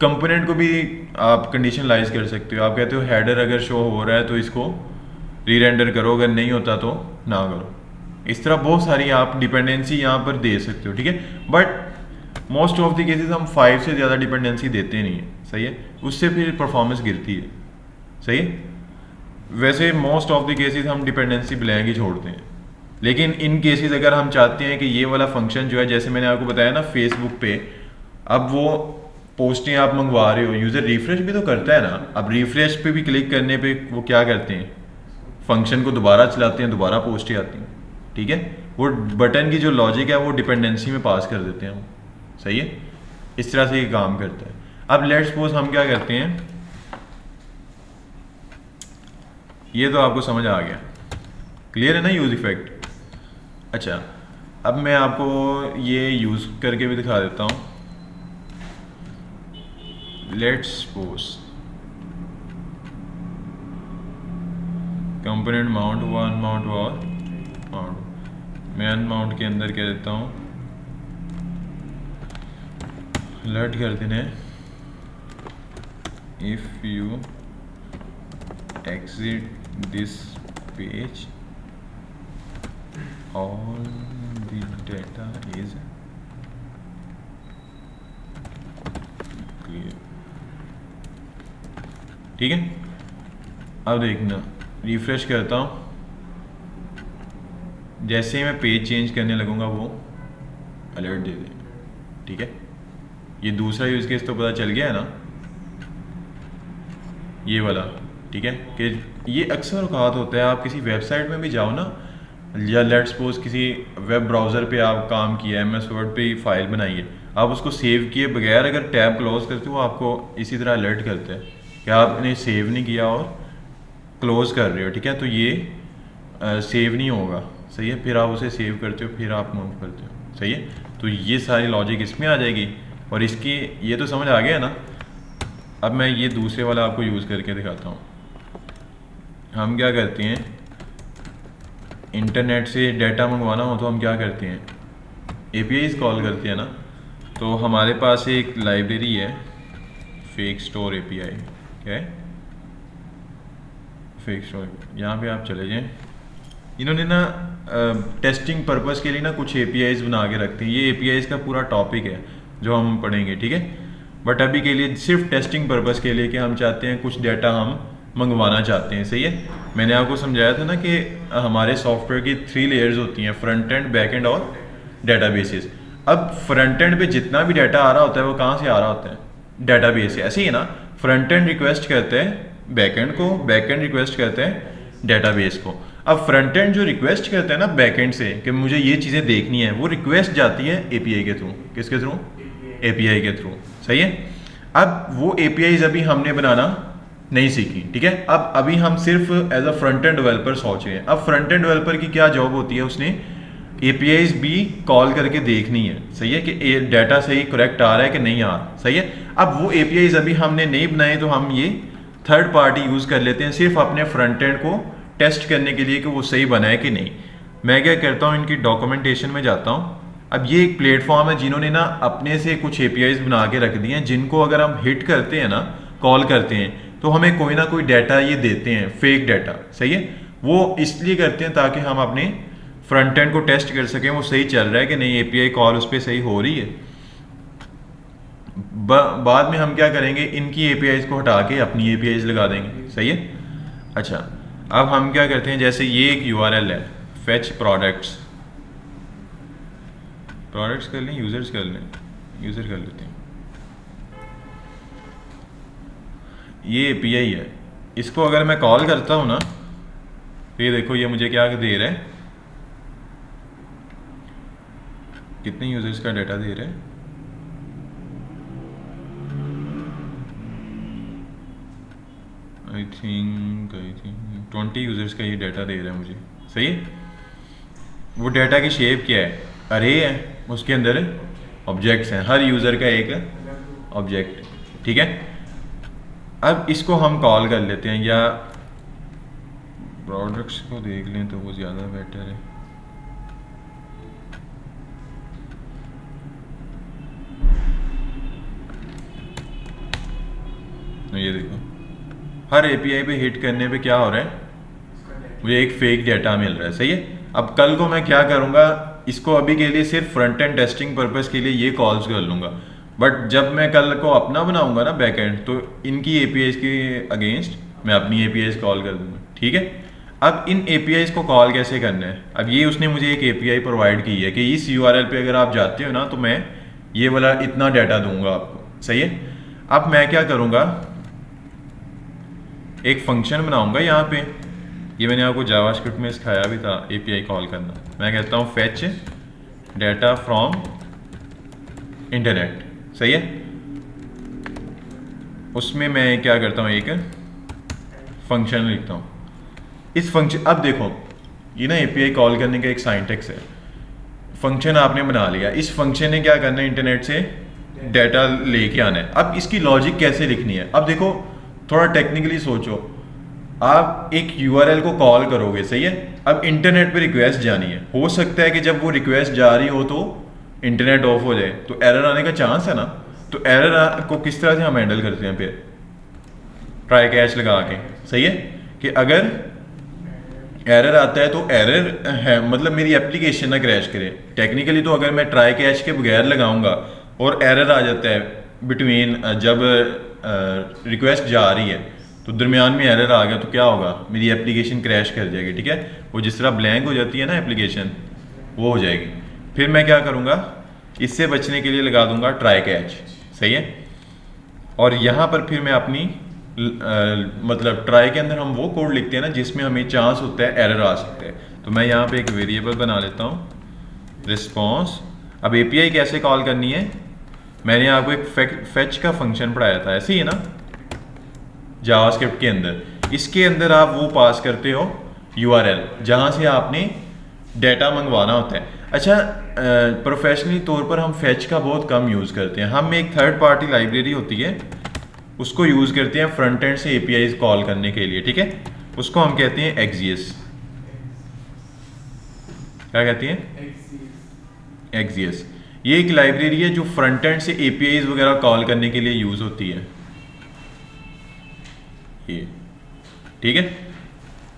कंपोनेंट को भी आप कंडीशनलाइज कर सकते हो। आप कहते हो हेडर अगर शो हो रहा है तो इसको री रेंडर करो, अगर नहीं होता तो ना करो। इस तरह बहुत सारी आप डिपेंडेंसी यहाँ पर दे सकते हो। ठीक है, but most of the cases हम 5 से ज़्यादा डिपेंडेंसी देते नहीं है। सही है, उससे फिर परफॉर्मेंस गिरती है। सही है, वैसे मोस्ट ऑफ द केसेस हम डिपेंडेंसी ब्लैंक ही छोड़ते हैं, लेकिन इन केसेस अगर हम चाहते हैं कि ये वाला फंक्शन जो है, जैसे मैंने आपको बताया ना फेसबुक पे, अब वो पोस्टें आप मंगवा रहे हो, यूज़र रिफ्रेश भी तो करता है ना। अब रिफ्रेश पे भी क्लिक करने पे वो क्या करते हैं, फंक्शन को दोबारा चलाते हैं, दोबारा पोस्टें आती हैं। ठीक है, वो बटन की जो लॉजिक है वो डिपेंडेंसी में पास कर देते हैं हम, सही है, इस तरह से ये काम करता है। अब लेट्स सपोज हम क्या करते हैं, ये तो आपको समझ आ गया, क्लियर है ना यूज इफेक्ट। अच्छा, अब मैं आपको ये यूज करके भी दिखा देता हूँ। लेट्स सपोज कंपोनेंट माउंट हुआ, अनमाउंट हुआ और माउंट। मैं अनमाउंट के अंदर क्या देता हूँ, अलर्ट कर देने, if you exit this page all the data is clear, ठीक है। अब देखना, रिफ्रेश करता हूँ, जैसे ही मैं पेज चेंज करने लगूंगा वो अलर्ट दे देगा, ठीक है। ये दूसरा यूज केस तो पता चल गया है ना, ये वाला, ठीक है, कि ये अक्सर औकात होता है, आप किसी वेबसाइट में भी जाओ ना, या लेट्स सपोज किसी वेब ब्राउज़र पे आप काम किया, MS वर्ड पे ही फाइल बनाई है, आप उसको सेव किए बगैर अगर टैब क्लोज करते हो, आपको इसी तरह अलर्ट करते हैं कि आपने सेव नहीं किया और क्लोज कर रहे हो, ठीक है, तो ये सेव नहीं होगा, सही है, फिर आप उसे सेव करते हो, फिर आप मूव करते हो, सही है। तो ये सारी लॉजिक इसमें आ जाएगी, और इसकी ये तो समझ आ गया ना। अब मैं ये दूसरे वाला आपको यूज़ करके दिखाता हूँ। हम क्या करते हैं, इंटरनेट से डाटा मंगवाना हो तो हम क्या करते हैं, APIs कॉल करते हैं ना। तो हमारे पास एक लाइब्रेरी है, फेक स्टोर API, क्या है, फेक स्टोर, यहाँ पे आप चले जाएं। इन्होंने ना टेस्टिंग पर्पस के लिए ना कुछ APIs बना के रखते हैं, ये APIs का पूरा टॉपिक है जो हम पढ़ेंगे, ठीक है। बट अभी के लिए सिर्फ टेस्टिंग पर्पस के लिए कि हम चाहते हैं कुछ डाटा हम मंगवाना चाहते हैं, सही है। मैंने आपको समझाया था ना कि हमारे सॉफ्टवेयर की 3 लेयर्स होती हैं, फ्रंट एंड, बैक एंड और डेटाबेसेस। अब फ्रंट एंड पे जितना भी डाटा आ रहा होता है वो कहाँ से आ रहा होता है, डेटाबेस से, ऐसे ही है ना। फ्रंट एंड रिक्वेस्ट करते हैं बैक एंड को, बैक एंड रिक्वेस्ट करते हैं डेटाबेस को। अब फ्रंट एंड जो रिक्वेस्ट करते हैं ना बैक एंड से कि मुझे ये चीज़ें देखनी है, वो रिक्वेस्ट जाती है API के थ्रू, किसके थ्रू, API के थ्रू, सही है। अब वो APIs अभी हमने बनाना नहीं सीखी, ठीक है। अब अभी हम सिर्फ as a front end developer सोच रहे हैं। अब फ्रंट एंड डेवलपर की क्या जॉब होती है, उसने APIs भी कॉल करके देखनी है, सही है, कि डाटा सही करेक्ट आ रहा है कि नहीं आ रहा, सही है। अब वो APIs अभी हमने नहीं बनाए, तो हम ये थर्ड पार्टी यूज़ कर लेते हैं सिर्फ अपने फ्रंट एंड को टेस्ट करने के लिए कि वो सही बना है कि नहीं। मैं क्या करता हूँ, इनकी डॉक्यूमेंटेशन में जाता हूँ। अब ये एक प्लेटफॉर्म है जिन्होंने ना अपने से कुछ APIs बना के रख दिए हैं, जिनको अगर हम हिट करते हैं ना, कॉल करते हैं, तो हमें कोई ना कोई डाटा ये देते हैं, फेक डाटा, सही है। वो इसलिए करते हैं ताकि हम अपने फ्रंट एंड को टेस्ट कर सकें वो सही चल रहा है कि नहीं, API कॉल उस पर सही हो रही है। बाद में हम क्या करेंगे, इनकी APIs को हटा के अपनी APIs लगा देंगे, सही है। अच्छा, अब हम क्या करते हैं, जैसे ये एक URL है, फेच प्रोडक्ट्स कर लें, यूजर्स कर लें, यूज़र कर लेते हैं। ये API है, इसको अगर मैं कॉल करता हूँ ना, तो ये देखो ये मुझे क्या दे रहा है, कितने यूजर्स का डाटा दे रहा है, आई थिंक 20 यूजर्स का ये डाटा दे रहा है मुझे, सही है। वो डाटा की शेप क्या है, अरे है, उसके अंदर ऑब्जेक्ट्स हैं, हर यूज़र का एक ऑब्जेक्ट, ठीक है। अब इसको हम कॉल कर लेते हैं, या प्रोडक्ट्स को देख लें तो वो ज़्यादा बेटर है। ये देखो, हर API पे हिट करने पे क्या हो रहा है, मुझे एक फेक डाटा मिल रहा है, सही है। अब कल को मैं क्या करूँगा, इसको अभी के लिए सिर्फ फ्रंट एंड टेस्टिंग पर्पस के लिए ये कॉल्स कर लूँगा, बट जब मैं कल को अपना बनाऊँगा ना बैक एंड, तो इनकी APIs के अगेंस्ट मैं अपनी APIs कॉल कर दूँगा, ठीक है। अब इन APIs को कॉल कैसे करना है, अब ये उसने मुझे एक API प्रोवाइड की है कि इस URL पे अगर आप जाते हो ना, तो मैं ये वाला इतना डाटा दूंगा आपको, सही है। अब मैं क्या करूँगा, एक फंक्शन बनाऊँगा यहाँ पे, ये मैंने आपको जावास्क्रिप्ट में सिखाया भी था एपीआई कॉल करना। मैं कहता हूँ फेच डाटा फ्रॉम इंटरनेट, सही है। उसमें मैं क्या करता हूँ, एक फंक्शन लिखता हूँ। इस फंक्शन, अब देखो ये ना एपीआई कॉल करने का एक सिंटैक्स है। फंक्शन आपने बना लिया, इस फंक्शन ने क्या करना है, इंटरनेट से डाटा लेके आना है। अब इसकी लॉजिक कैसे लिखनी है, अब देखो थोड़ा टेक्निकली सोचो। आप एक यूआरएल को कॉल करोगे, सही है। अब इंटरनेट पे रिक्वेस्ट जानी है, हो सकता है कि जब वो रिक्वेस्ट जा रही हो तो इंटरनेट ऑफ हो जाए, तो एरर आने का चांस है ना। तो एरर को किस तरह से हम हैंडल करते हैं, फिर ट्राई कैच लगा के, सही है। कि अगर एरर आता है तो एरर है मतलब मेरी एप्लीकेशन ना क्रैश करे। टेक्निकली तो अगर मैं ट्राई कैच के बगैर लगाऊंगा और एरर आ जाता है बिटवीन, जब रिक्वेस्ट जा रही है तो दरमियान में एरर आ गया तो क्या होगा, मेरी एप्लीकेशन क्रैश कर जाएगी, ठीक है। वो जिस तरह ब्लैंक हो जाती है ना एप्लीकेशन, वो हो जाएगी। फिर मैं क्या करूँगा, इससे बचने के लिए लगा दूंगा ट्राई कैच, सही है। और यहाँ पर फिर मैं अपनी मतलब ट्राई के अंदर हम वो कोड लिखते हैं ना जिसमें हमें चांस होता है एरर आ सकता है। तो मैं यहाँ पे एक वेरिएबल बना लेता हूँ रिस्पॉन्स। अब एपीआई कैसे कॉल करनी है, मैंने आपको एक फेच का फंक्शन पढ़ाया था, ऐसे ही है ना जावास्क्रिप्ट के अंदर। इसके अंदर आप वो पास करते हो यूआरएल जहाँ से आपने डाटा मंगवाना होता है। अच्छा, प्रोफेशनली तौर पर हम फेच का बहुत कम यूज़ करते हैं। हम एक थर्ड पार्टी लाइब्रेरी होती है उसको यूज़ करते हैं फ्रंट एंड से एपीआई कॉल करने के लिए, ठीक है। उसको हम कहते हैं एक्सियस। क्या कहती हैं, एक्सियस। ये एक लाइब्रेरी है जो फ्रंट एंड से एपीआई वगैरह कॉल करने के लिए यूज़ होती है, ये ठीक है।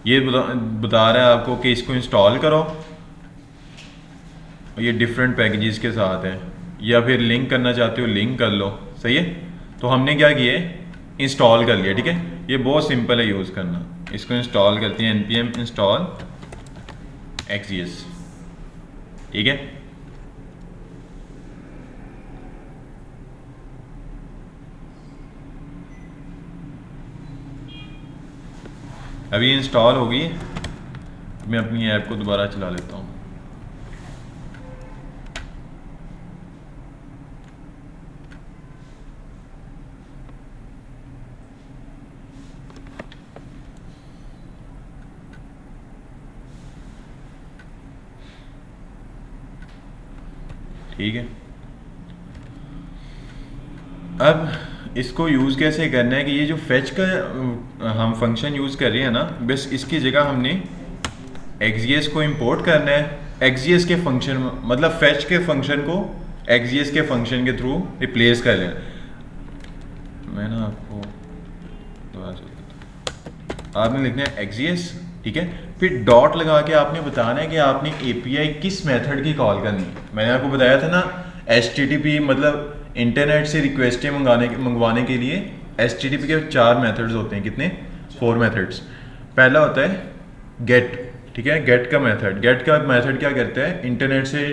ये बता रहा है आपको कि इसको इंस्टॉल करो, ये डिफरेंट पैकेजेस के साथ है, या फिर लिंक करना चाहते हो लिंक कर लो, सही है। तो हमने क्या किया, इंस्टॉल कर लिया, ठीक है। ये बहुत सिंपल है यूज़ करना। इसको इंस्टॉल करते हैं npm इंस्टॉल एक्सियस, ठीक है। अभी इंस्टॉल हो गई, मैं अपनी ऐप को दोबारा चला लेता हूँ। ठीक है, अब इसको यूज़ कैसे करना है कि ये जो फेच का हम फंक्शन यूज़ कर रहे हैं ना, बस इसकी जगह हमने एक्सियस को इंपोर्ट करना है। एक्सियस के फंक्शन मतलब फेच के फंक्शन को एक्सियस के फंक्शन के थ्रू रिप्लेस कर लेना। मैं ना आपको आपने लिखना है एक्सियस, ठीक है। फिर डॉट लगा के आपने बताना है कि आपने एपीआई किस मेथड की कॉल करनी है। मैंने आपको बताया था ना HTTP मतलब इंटरनेट से रिक्वेस्टें मंगवाने के लिए HTTP के 4 मेथड्स होते हैं, कितने, 4 मेथड्स। पहला होता है गेट, ठीक है। गेट का मेथड क्या करता है, इंटरनेट से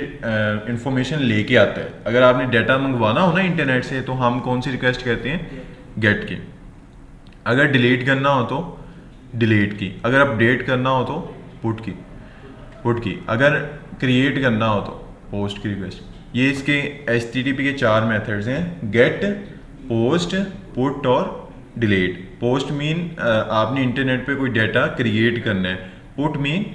इंफॉर्मेशन लेके आता है। अगर आपने डाटा मंगवाना हो ना इंटरनेट से तो हम कौन सी रिक्वेस्ट करते हैं, गेट की। अगर डिलीट करना हो तो डिलीट की, अगर अपडेट करना हो तो पुट की, अगर क्रिएट करना हो तो पोस्ट की रिक्वेस्ट। ये इसके HTTP के 4 मेथड्स हैं, गेट, पोस्ट, पुट और डिलीट। पोस्ट मीन आपने इंटरनेट पे कोई डाटा क्रिएट करना है, पुट मीन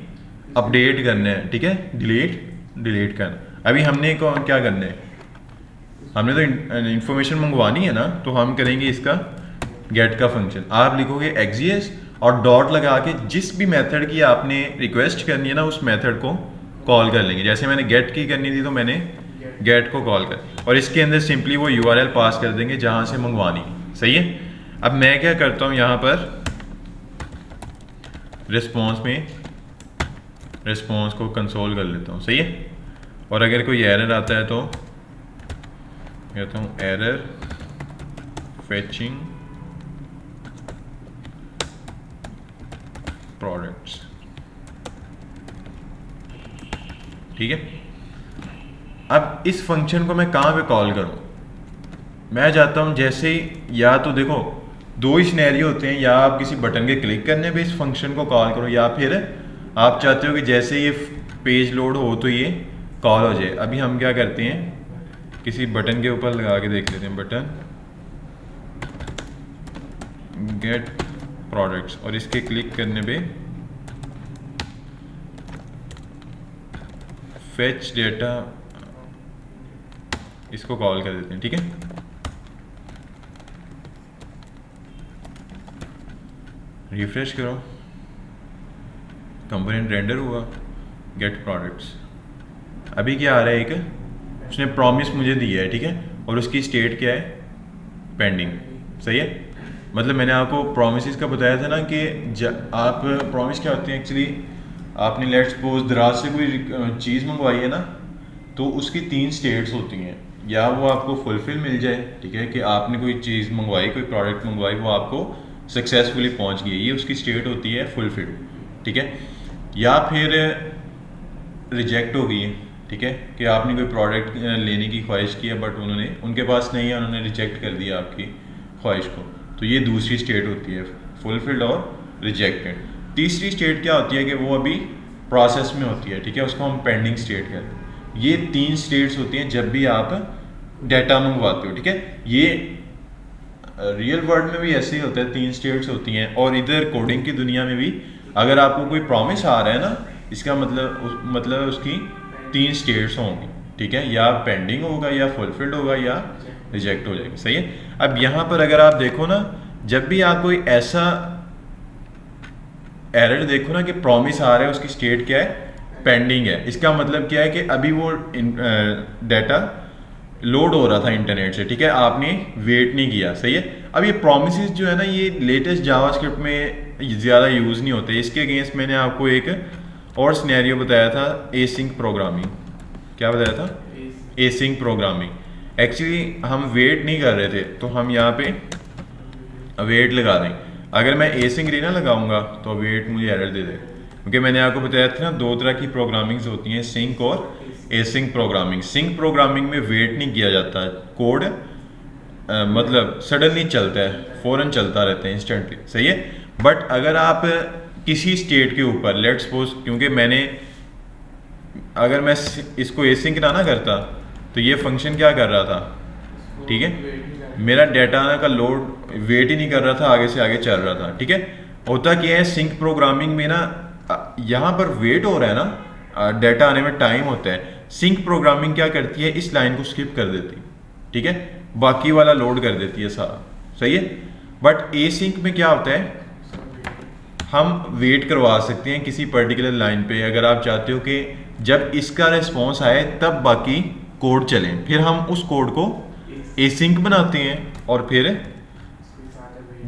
अपडेट करना है, ठीक है। डिलीट करना। अभी हमने क्या करना है, हमने तो इंफॉर्मेशन मंगवानी है ना, तो हम करेंगे इसका गेट का फंक्शन। आप लिखोगे एक्सियस और डॉट लगा के जिस भी मेथड की आपने रिक्वेस्ट करनी है ना उस मेथड को कॉल कर लेंगे। जैसे मैंने गेट की करनी थी तो मैंने गेट को कॉल कर, और इसके अंदर सिंपली वो यूआरएल पास कर देंगे जहां से मंगवानी, सही है। अब मैं क्या करता हूं, यहाँ पर रिस्पॉन्स को कंसोल कर लेता हूँ, सही है। और अगर कोई एरर आता है तो कहता हूँ एरर फेचिंग प्रोडक्ट्स, ठीक है। अब इस फंक्शन को मैं कहाँ पे कॉल करूँ, मैं चाहता हूँ जैसे ही, या तो देखो दो ही सिनेरियो होते हैं, या आप किसी बटन के क्लिक करने पे इस फंक्शन को कॉल करो, या फिर आप चाहते हो कि जैसे ये पेज लोड हो तो ये कॉल हो जाए। अभी हम क्या करते हैं, किसी बटन के ऊपर लगा के देख लेते हैं, बटन गेट प्रोडक्ट्स, और इसके क्लिक करने पे फेच डेटा, इसको कॉल कर देते हैं। ठीक है, रिफ्रेश करो, कंपोनेंट रेंडर हुआ, गेट प्रोडक्ट्स। अभी क्या आ रहा है, एक उसने प्रॉमिस मुझे दिया है, ठीक है, और उसकी स्टेट क्या है, पेंडिंग। सही है, मतलब मैंने आपको प्रोमिस का बताया था ना कि आप प्रॉमिस क्या होते हैं एक्चुअली, आपने लेट्स सपोज दराज से कोई चीज़ मंगवाई है ना, तो उसकी 3 स्टेट्स होती हैं, या वो आपको फुलफिल मिल जाए, ठीक है, कि आपने कोई चीज़ मंगवाई, कोई प्रोडक्ट मंगवाई, वो आपको सक्सेसफुली पहुंच गई, ये उसकी स्टेट होती है फुलफिल, ठीक है, या फिर रिजेक्ट हो गई है, ठीक है, कि आपने कोई प्रोडक्ट लेने की ख्वाहिश की है बट उनके पास नहीं है, उन्होंने रिजेक्ट कर दिया आपकी ख्वाहिश को, तो ये दूसरी स्टेट होती है, फुलफिल्ड और रिजेक्टेड। तीसरी स्टेट क्या होती है कि वो अभी प्रोसेस में होती है, ठीक है, उसको हम पेंडिंग स्टेट कहते हैं। ये 3 स्टेट्स होती हैं जब भी आप डाटा मंगवाते हो, ठीक है, ये रियल वर्ल्ड में भी ऐसे ही होता है, 3 स्टेट्स होती हैं, और इधर कोडिंग की दुनिया में भी अगर आपको कोई प्रॉमिस आ रहा है ना, इसका मतलब उसकी 3 स्टेट्स होंगी, ठीक है, या पेंडिंग होगा, या फुलफिल्ड होगा, या रिजेक्ट हो जाएगा। सही है, अब यहाँ पर अगर आप देखो ना, जब भी आप कोई ऐसा एरर देखो ना कि प्रॉमिस आ रहा है, उसकी स्टेट क्या है, पेंडिंग है, इसका मतलब क्या है कि अभी वो डाटा लोड हो रहा था इंटरनेट से, ठीक है, आपने वेट नहीं किया। सही है, अब ये प्रॉमिसेस जो है ना, ये लेटेस्ट जावास्क्रिप्ट में ज़्यादा यूज़ नहीं होते। इसके अगेंस्ट मैंने आपको एक और सिनेरियो बताया था, एसिंक प्रोग्रामिंग। क्या बताया था, एसिंक प्रोग्रामिंग। एक्चुअली हम वेट नहीं कर रहे थे, तो हम यहाँ पे वेट लगा दें। अगर मैं एसिंक रीना लगाऊंगा तो वेट मुझे एरर दे दे, क्योंकि मैंने आपको बताया था ना 2 तरह की प्रोग्रामिंग्स होती हैं, सिंक और एसिंक प्रोग्रामिंग। सिंक प्रोग्रामिंग में वेट नहीं किया जाता, कोड मतलब सडनली चलता है, फ़ौरन चलता रहता है, इंस्टेंटली। सही है, बट अगर आप किसी स्टेट के ऊपर लेट्स सपोज, क्योंकि अगर मैं इसको एसिंक ना करता तो ये फंक्शन क्या कर रहा था, ठीक है, मेरा डाटा का लोड वेट ही नहीं कर रहा था, आगे से आगे चल रहा था। ठीक है, होता क्या है सिंक प्रोग्रामिंग में ना, यहाँ पर वेट हो रहा है ना, डाटा आने में टाइम होता है। सिंक प्रोग्रामिंग क्या करती है, इस लाइन को स्किप कर देती है, ठीक है, बाकी वाला लोड कर देती है सारा। सही है, बट ए सिंक में क्या होता है, हम वेट करवा सकते हैं किसी पर्टिकुलर लाइन पे, अगर आप चाहते हो कि जब इसका रिस्पॉन्स आए तब बाकी कोड चले, फिर हम उस कोड को एसिंक बनाते हैं, और फिर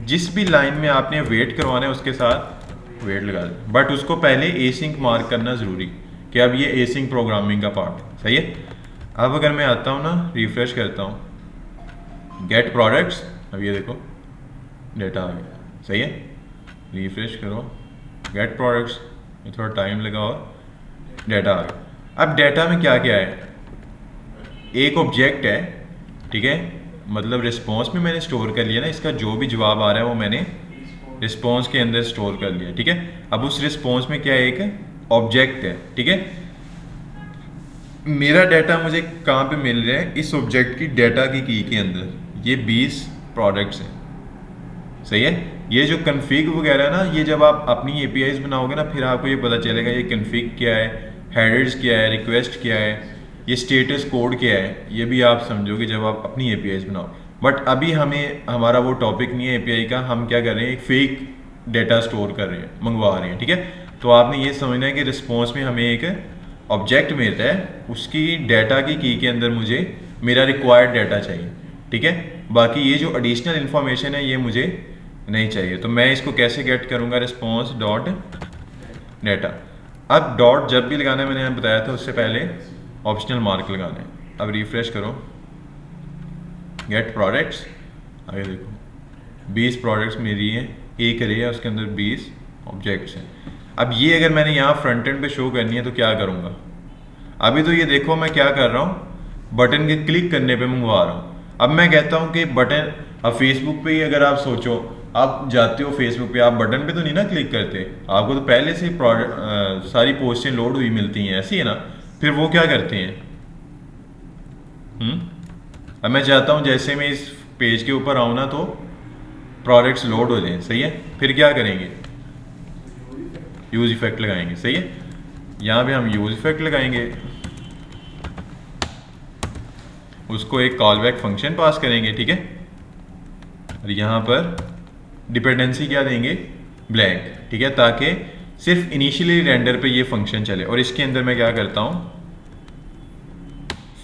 जिस भी लाइन में आपने वेट करवाना है उसके साथ वेट लगा दें, बट उसको पहले एसिंक मार्क करना ज़रूरी कि अब ये एसिंक प्रोग्रामिंग का पार्ट है। सही है, अब अगर मैं आता हूँ ना, रिफ्रेश करता हूँ, गेट प्रोडक्ट्स, अब ये देखो डेटा आ गया। सही है, रिफ्रेश करो, गेट प्रोडक्ट्स, ये थोड़ा टाइम लगा और डाटा आ गया। अब डाटा में क्या क्या है, एक ऑब्जेक्ट है, ठीक है, मतलब रिस्पॉन्स में मैंने स्टोर कर लिया ना, इसका जो भी जवाब आ रहा है वो मैंने रिस्पॉन्स के अंदर स्टोर कर लिया। ठीक है, अब उस रिस्पॉन्स में क्या है, एक ऑब्जेक्ट है। ठीक है, मेरा डाटा मुझे कहाँ पे मिल रहा है, इस ऑब्जेक्ट की डाटा की की के अंदर, ये 20 प्रोडक्ट्स हैं। सही है, ये जो कन्फिग वगैरह है ना, ये जब आप अपनी एपीआईज बनाओगे ना, फिर आपको ये पता चलेगा ये कन्फिग क्या है, हेडर्स क्या है, रिक्वेस्ट क्या है, ये स्टेटस कोड क्या है, ये भी आप समझोगे जब आप अपनी एपीआईज बनाओ। बट अभी हमारा वो टॉपिक नहीं है एपीआई का, हम क्या कर रहे हैं, एक फेक डाटा स्टोर कर रहे हैं, मंगवा रहे हैं। ठीक है, तो आपने ये समझना है कि रिस्पॉन्स में हमें एक ऑब्जेक्ट मिलता है, उसकी डाटा की के अंदर मुझे मेरा रिक्वायर्ड डाटा चाहिए। ठीक है, बाकी ये जो एडिशनल इन्फॉर्मेशन है ये मुझे नहीं चाहिए, तो मैं इसको कैसे गेट करूँगा, रिस्पॉन्स डॉट डाटा। अब डॉट जब भी लगाना है, मैंने बताया था उससे पहले ऑप्शनल मार्क लगाना है। अब रिफ्रेश करो, गेट प्रोडक्ट्स, आगे देखो 20 प्रोडक्ट्स मेरी हैं, एक रे है उसके अंदर 20 ऑब्जेक्ट्स हैं। अब ये अगर मैंने यहाँ फ्रंट एंड पे शो करनी है तो क्या करूँगा, अभी तो ये देखो मैं क्या कर रहा हूँ, बटन के क्लिक करने पे मंगवा रहा हूँ। अब मैं कहता हूँ कि बटन, अब फेसबुक पे ही अगर आप सोचो आप जाते हो फेसबुक पे, आप बटन पे तो नहीं ना क्लिक करते, आपको तो पहले से सारी पोस्टें लोड हुई मिलती हैं, ऐसी है ना। फिर वो क्या करते हैं, अब मैं चाहता हूँ जैसे मैं इस पेज के ऊपर आऊँ ना तो प्रोडक्ट्स लोड हो जाएं, सही है। फिर क्या करेंगे, यूज इफेक्ट लगाएंगे, सही है। यहाँ पे हम यूज इफेक्ट लगाएंगे, उसको एक कॉल बैक फंक्शन पास करेंगे, ठीक है। और यहाँ पर डिपेंडेंसी क्या देंगे, ब्लैंक, ठीक है, ताकि सिर्फ इनिशियली रेंडर पे ये फंक्शन चले। और इसके अंदर मैं क्या करता हूँ,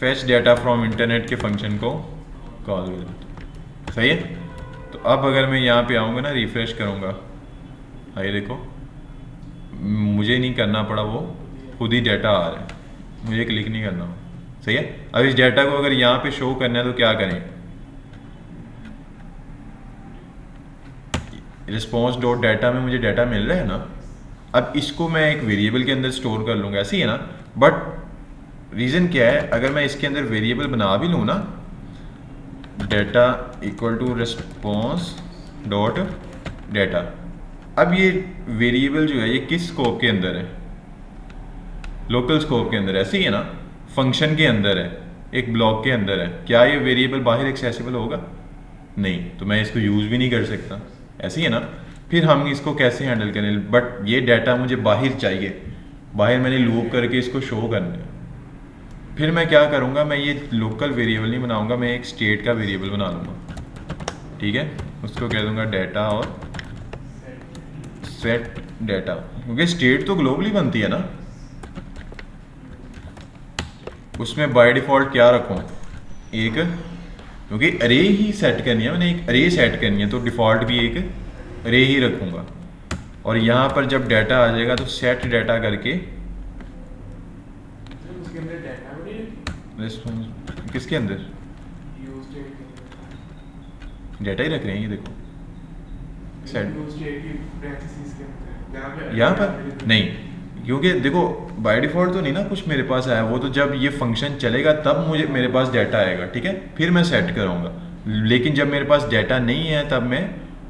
फेच डाटा फ्रॉम इंटरनेट के फंक्शन को कॉल कर देता हूँ, सही है। तो अब अगर मैं यहाँ पे आऊँगा ना, रिफ्रेश करूँगा, आइए देखो, मुझे नहीं करना पड़ा, वो खुद ही डाटा आ रहा है, मुझे क्लिक नहीं करना हो, सही है। अब इस डाटा को अगर यहाँ पे शो करना है तो क्या करें, रिस्पॉन्स डॉट डाटा में मुझे डाटा मिल रहा है ना। अब इसको मैं एक वेरिएबल के अंदर स्टोर कर लूँगा, ऐसी है ना। बट रीज़न क्या है, अगर मैं इसके अंदर वेरिएबल बना भी लूँ ना, data equal to response dot data, अब ये वेरिएबल जो है ये किस स्कोप के अंदर है, लोकल स्कोप के अंदर है, ऐसे ही है ना, फंक्शन के अंदर है, एक ब्लॉक के अंदर है। क्या ये वेरिएबल बाहर एक्सेसिबल होगा, नहीं, तो मैं इसको यूज़ भी नहीं कर सकता, ऐसे ही है ना। फिर हम इसको कैसे हैंडल करें, बट ये डाटा मुझे बाहर चाहिए, बाहर मैंने लूप करके इसको शो करना है। फिर मैं क्या करूँगा, मैं ये लोकल वेरिएबल नहीं बनाऊँगा, मैं एक स्टेट का वेरिएबल बना लूँगा, ठीक है। उसको कह दूँगा डाटा और सेट डाटा, क्योंकि स्टेट तो ग्लोबली बनती है ना। उसमें बाय डिफ़ॉल्ट क्या रखूँ, एक, क्योंकि अरे ही सेट करनी है, मैंने एक अरे सेट करनी है, तो डिफ़ॉल्ट भी एक अरे ही रखूँगा। और यहाँ पर जब डाटा आ जाएगा तो सेट डाटा करके, रिस्पॉन्स किसके अंदर, डाटा ही रख रहे हैं, ये देखो सेट यहाँ पर नहीं, क्योंकि देखो बाय डिफ़ॉल्ट तो नहीं ना कुछ मेरे पास आया, वो तो जब ये फंक्शन चलेगा तब मुझे मेरे पास डाटा आएगा, ठीक है, फिर मैं सेट करूँगा। लेकिन जब मेरे पास डाटा नहीं है तब मैं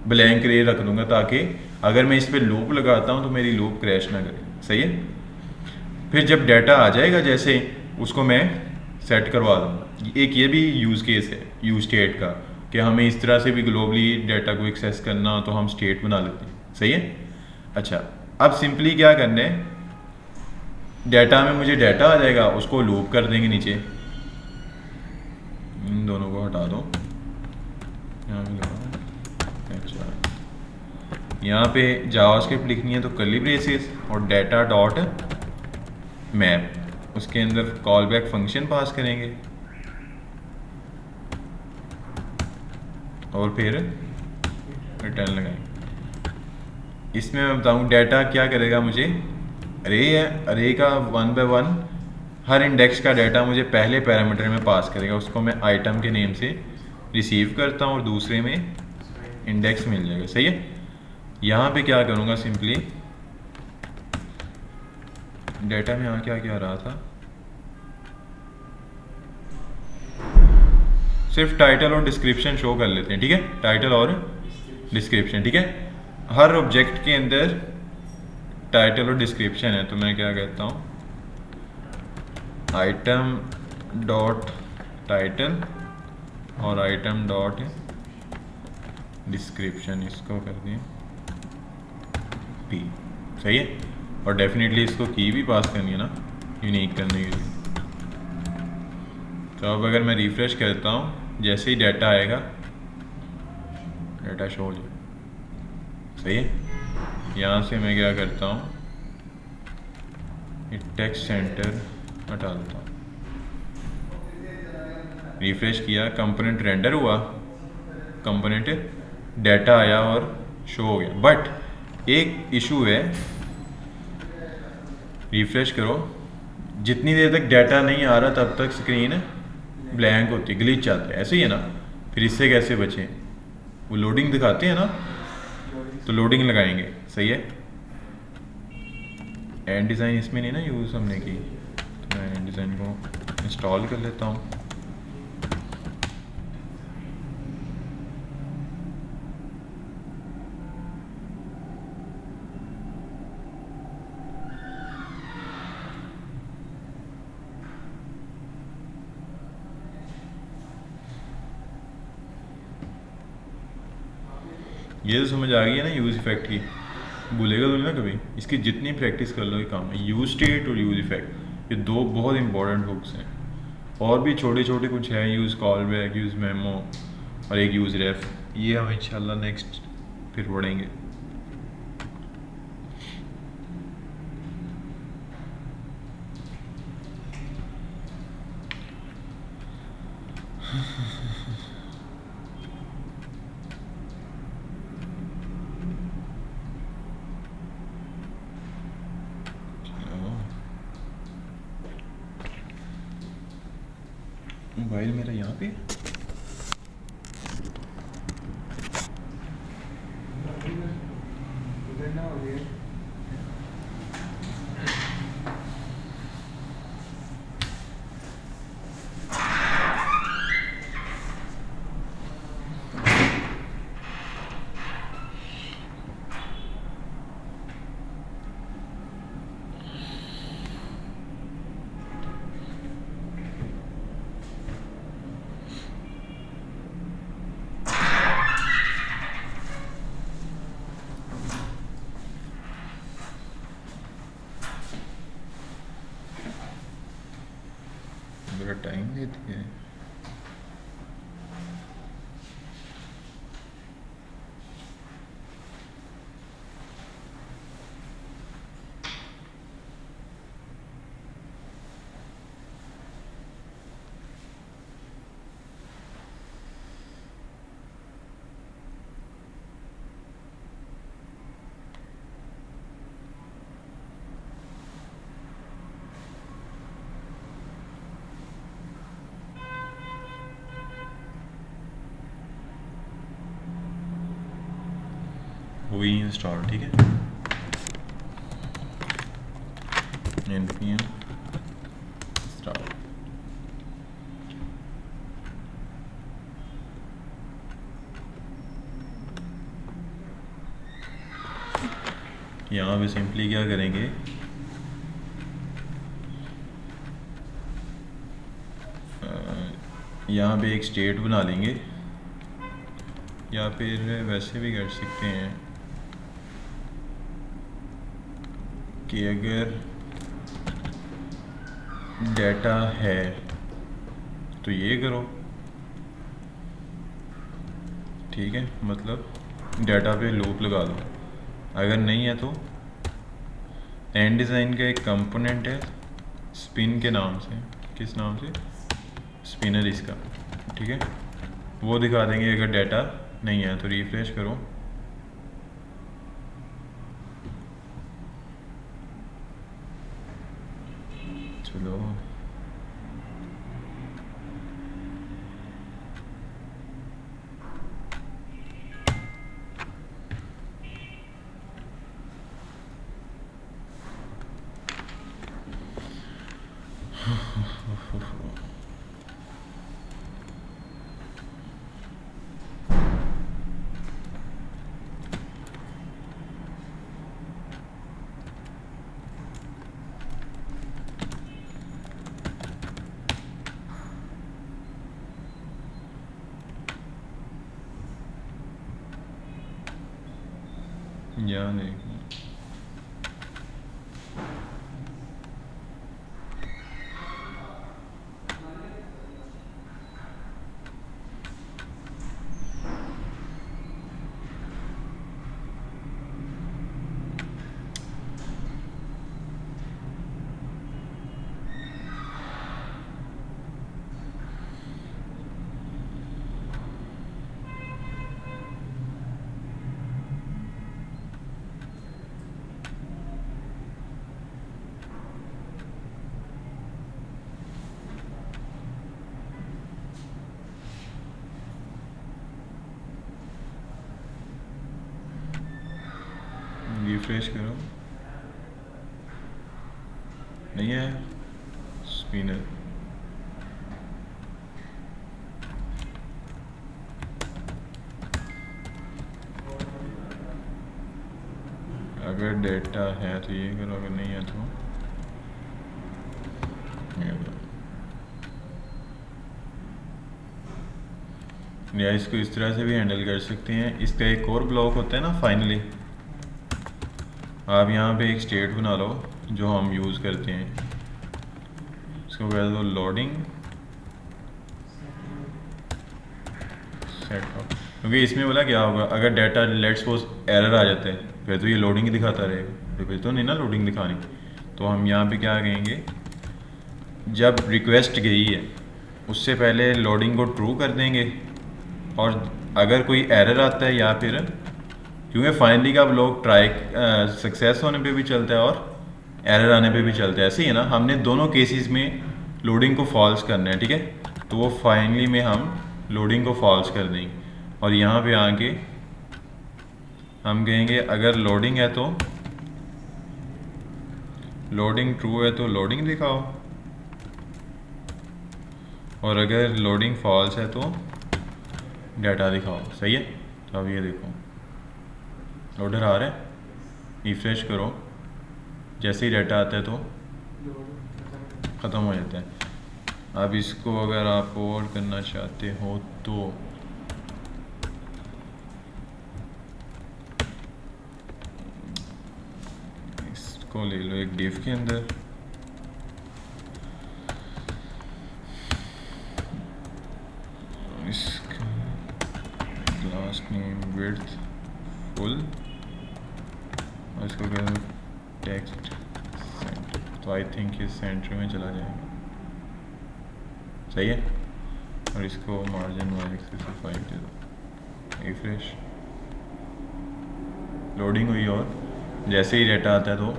ब्लैंक रे रख दूँगा, ताकि अगर मैं इस पर लूप लगाता हूँ तो मेरी लूप क्रैश ना करे, सही है। फिर जब डाटा आ जाएगा जैसे, उसको मैं सेट करवा दूँगा। एक ये भी यूज़ केस है यूज स्टेट का, कि हमें इस तरह से भी ग्लोबली डाटा को एक्सेस करना हो तो हम स्टेट बना लेते हैं, सही है। अच्छा, अब सिंपली क्या करना है, डाटा में मुझे डाटा आ जाएगा, उसको लूप कर देंगे नीचे, इन दोनों को हटा दो, यहाँ पे लगाओ। अच्छा, यहाँ पे जावास्क्रिप्ट लिखनी है तो कर्ली ब्रेसेस और डाटा डॉट मैप, उसके अंदर कॉल बैक फंक्शन पास करेंगे और फिर रिटर्न लगाएंगे। इसमें मैं बताऊँ डाटा क्या करेगा, मुझे अरे है, अरे का 1 बाय 1 हर इंडेक्स का डाटा मुझे पहले पैरामीटर में पास करेगा, उसको मैं आइटम के नेम से रिसीव करता हूँ और दूसरे में इंडेक्स मिल जाएगा, सही है। यहाँ पे क्या करूँगा, सिंपली डाटा में यहाँ क्या क्या आ रहा था, सिर्फ टाइटल और डिस्क्रिप्शन शो कर लेते हैं, ठीक है, टाइटल और डिस्क्रिप्शन, ठीक है। हर ऑब्जेक्ट के अंदर टाइटल और डिस्क्रिप्शन है, तो मैं क्या कहता हूँ, आइटम डॉट टाइटल और आइटम डॉट डिस्क्रिप्शन, इसको कर दें पी, सही है। और डेफिनेटली इसको की भी पास करनी है ना, यूनिक करने के लिए। तो अब अगर मैं रिफ्रेश करता हूँ, जैसे ही डाटा आएगा डाटा शो हो जाए, सही है। यहाँ से मैं क्या करता हूँ, टेक्स्ट सेंटर हटा देता हूँ, रिफ्रेश किया, कंपोनेंट रेंडर हुआ, कंपोनेंट डाटा आया और शो हो गया। बट एक इशू है, रिफ्रेश करो, जितनी देर तक डाटा नहीं आ रहा तब तक स्क्रीन ब्लैंक होती है, ग्लिच आता है, ऐसे ही है ना। फिर इससे कैसे बचें, वो लोडिंग दिखाते हैं ना, तो लोडिंग लगाएंगे, सही है। एंड डिज़ाइन इसमें नहीं ना यूज़ हमने की, तो मैं एंड डिज़ाइन को इंस्टॉल कर लेता हूँ। ये तो समझ आ गई है ना यूज़ इफेक्ट की, भूलेगा तो नहीं ना कभी। इसकी जितनी प्रैक्टिस कर लो ये काम है। यूज स्टेट और यूज इफेक्ट, ये दो बहुत इंपॉर्टेंट बुक्स हैं। और भी छोटे छोटे कुछ है, use call back, use memo और एक यूज़ रेफ, ये हम इंशाल्लाह नेक्स्ट फिर पढ़ेंगे। मोबाइल मेरा यहाँ पे बड़ा टाइम लेती है। हुई इंस्टॉल, ठीक है। npm start. यहाँ पे सिंपली क्या करेंगे, यहाँ पे एक स्टेट बना लेंगे, या फिर वैसे भी कर सकते हैं कि अगर डाटा है तो ये करो, ठीक है, मतलब डाटा पे लूप लगा दो। अगर नहीं है तो एंड डिज़ाइन का एक कंपोनेंट है स्पिन के नाम से, किस नाम से, स्पिनर इसका, ठीक है, वो दिखा देंगे। अगर डाटा नहीं है तो रिफ्रेश करो, चलो यहाँ देखो, रिफ्रेश करो, नहीं है स्पिनर। अगर डेटा है तो ये करो, अगर नहीं है तो ये करो। या इसको इस तरह से भी हैंडल कर सकते हैं। इसका एक और ब्लॉक होता है ना, फाइनली आप यहाँ पे एक स्टेट बना लो जो हम यूज़ करते हैं, इसको कह दो लोडिंग सेटअप, क्योंकि इसमें बोला क्या होगा, अगर डाटा लेट्स सपोज एरर आ जाता है फिर तो ये लोडिंग ही दिखाता रहेगा, फिर तो नहीं ना लोडिंग दिखानी। तो हम यहाँ पे क्या कहेंगे, जब रिक्वेस्ट गई है उससे पहले लोडिंग को ट्रू कर देंगे, और अगर कोई एरर आता है या फिर, क्योंकि फाइनली का ब्लॉक ट्राई सक्सेस होने पे भी चलता है और एरर आने पे भी चलता है, ऐसे ही है ना, हमने दोनों केसेस में लोडिंग को फॉल्स करना है, ठीक है। तो वो फाइनली में हम लोडिंग को फॉल्स कर देंगे, और यहाँ पे आके हम कहेंगे अगर लोडिंग है तो लोडिंग ट्रू है तो लोडिंग दिखाओ, और अगर लोडिंग फॉल्स है तो डाटा दिखाओ। सही है। तो अब ये देखो लोडर आ रहा है, रिफ्रेश करो, जैसे ही डाटा आता है तो ख़त्म हो जाता है। अब इसको अगर आप और करना चाहते हो तो इसको ले लो एक डिव के अंदर, इसका क्लास नेम विड्थ फुल, और इसको कह दो टेक्स्ट सेंटर, तो आई थिंक ये सेंटर में चला जाएगा। सही है। और इसको मार्जिन वाई एक्सिस से 5 दे दो, रिफ्रेश, लोडिंग हुई, और जैसे ही डाटा आता है तो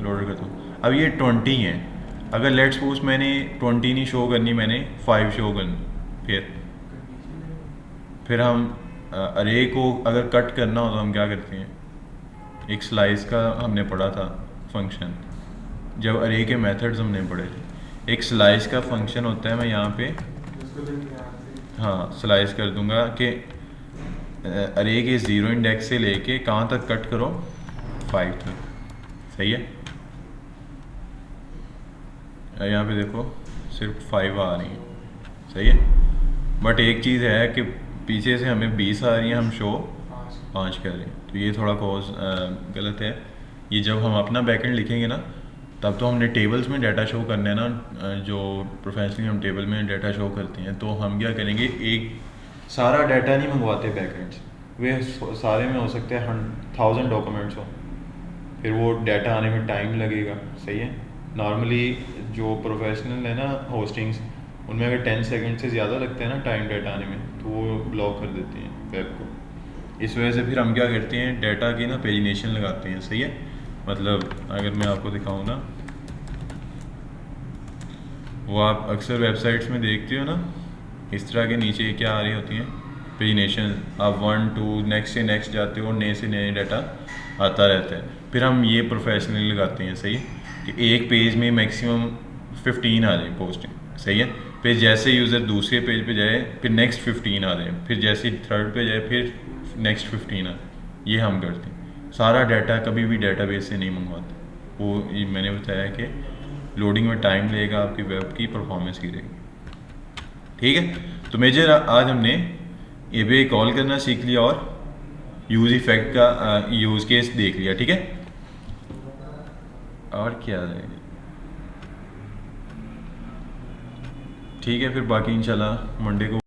लोड कर दो। अब ये 20 है, अगर लेट्स सपोज मैंने 20 नहीं शो करनी, मैंने 5 शो करनी, फिर हम अरे को अगर कट करना हो तो हम क्या करते हैं, एक स्लाइस का हमने पढ़ा था फंक्शन, जब अरे के मेथड्स हमने पढ़े थे, एक स्लाइस का फंक्शन होता है, मैं यहाँ पे हाँ स्लाइस कर दूंगा कि अरे के 0 इंडेक्स से लेके कहाँ तक कट करो, 5 तक। सही है। यहाँ पे देखो सिर्फ 5 आ रही हैं। सही है। बट एक चीज़ है कि पीछे से हमें 20 आ रही हैं, हम शो 5 कर रहे हैं, तो ये थोड़ा कॉज गलत है। ये जब हम अपना बैकएंड लिखेंगे ना, तब तो हमने टेबल्स में डाटा शो करना है ना, जो प्रोफेशनली हम टेबल में डाटा शो करते हैं, तो हम क्या करेंगे, एक सारा डाटा नहीं मंगवाते बैकएंड, वे सारे में हो सकते हैं 1000 डॉक्यूमेंट्स हो, फिर वो डाटा आने में टाइम लगेगा। सही है। नॉर्मली जो प्रोफेशनल है ना होस्टिंग्स, उनमें अगर 10 सेकंड से ज़्यादा लगता है ना टाइम डाटा आने में, तो वो ब्लॉक कर देते हैं वेब को। इस वजह से फिर हम क्या करते हैं, डाटा की ना पेजिनेशन लगाते हैं। सही है। मतलब अगर मैं आपको दिखाऊँ ना, वो आप अक्सर वेबसाइट्स में देखते हो ना, इस तरह के नीचे क्या आ रही होती हैं, पेजिनेशन, आप 1 2 नेक्स्ट से नेक्स्ट जाते हो, नए से नए डाटा आता रहता है। फिर हम ये प्रोफेशनली लगाते हैं। सही है, कि एक पेज में मैक्सिमम 15 आ जाए पोस्टिंग। सही है। फिर जैसे यूज़र दूसरे पेज पे जाए फिर नेक्स्ट 15 आ जाए, फिर जैसे थर्ड पे जाए फिर नेक्स्ट 15 आ, ये हम करते हैं। सारा डाटा कभी भी डाटाबेस से नहीं मंगवाते, वो ये मैंने बताया कि लोडिंग में टाइम लगेगा, आपकी वेब की परफॉर्मेंस गिरेगी। ठीक है। तो मेजर आज हमने ए बी आई कॉल करना सीख लिया और यूज़ इफेक्ट का यूज़ केस देख लिया। ठीक है। और क्या है, ठीक है, फिर बाकी इंशाल्लाह मंडे को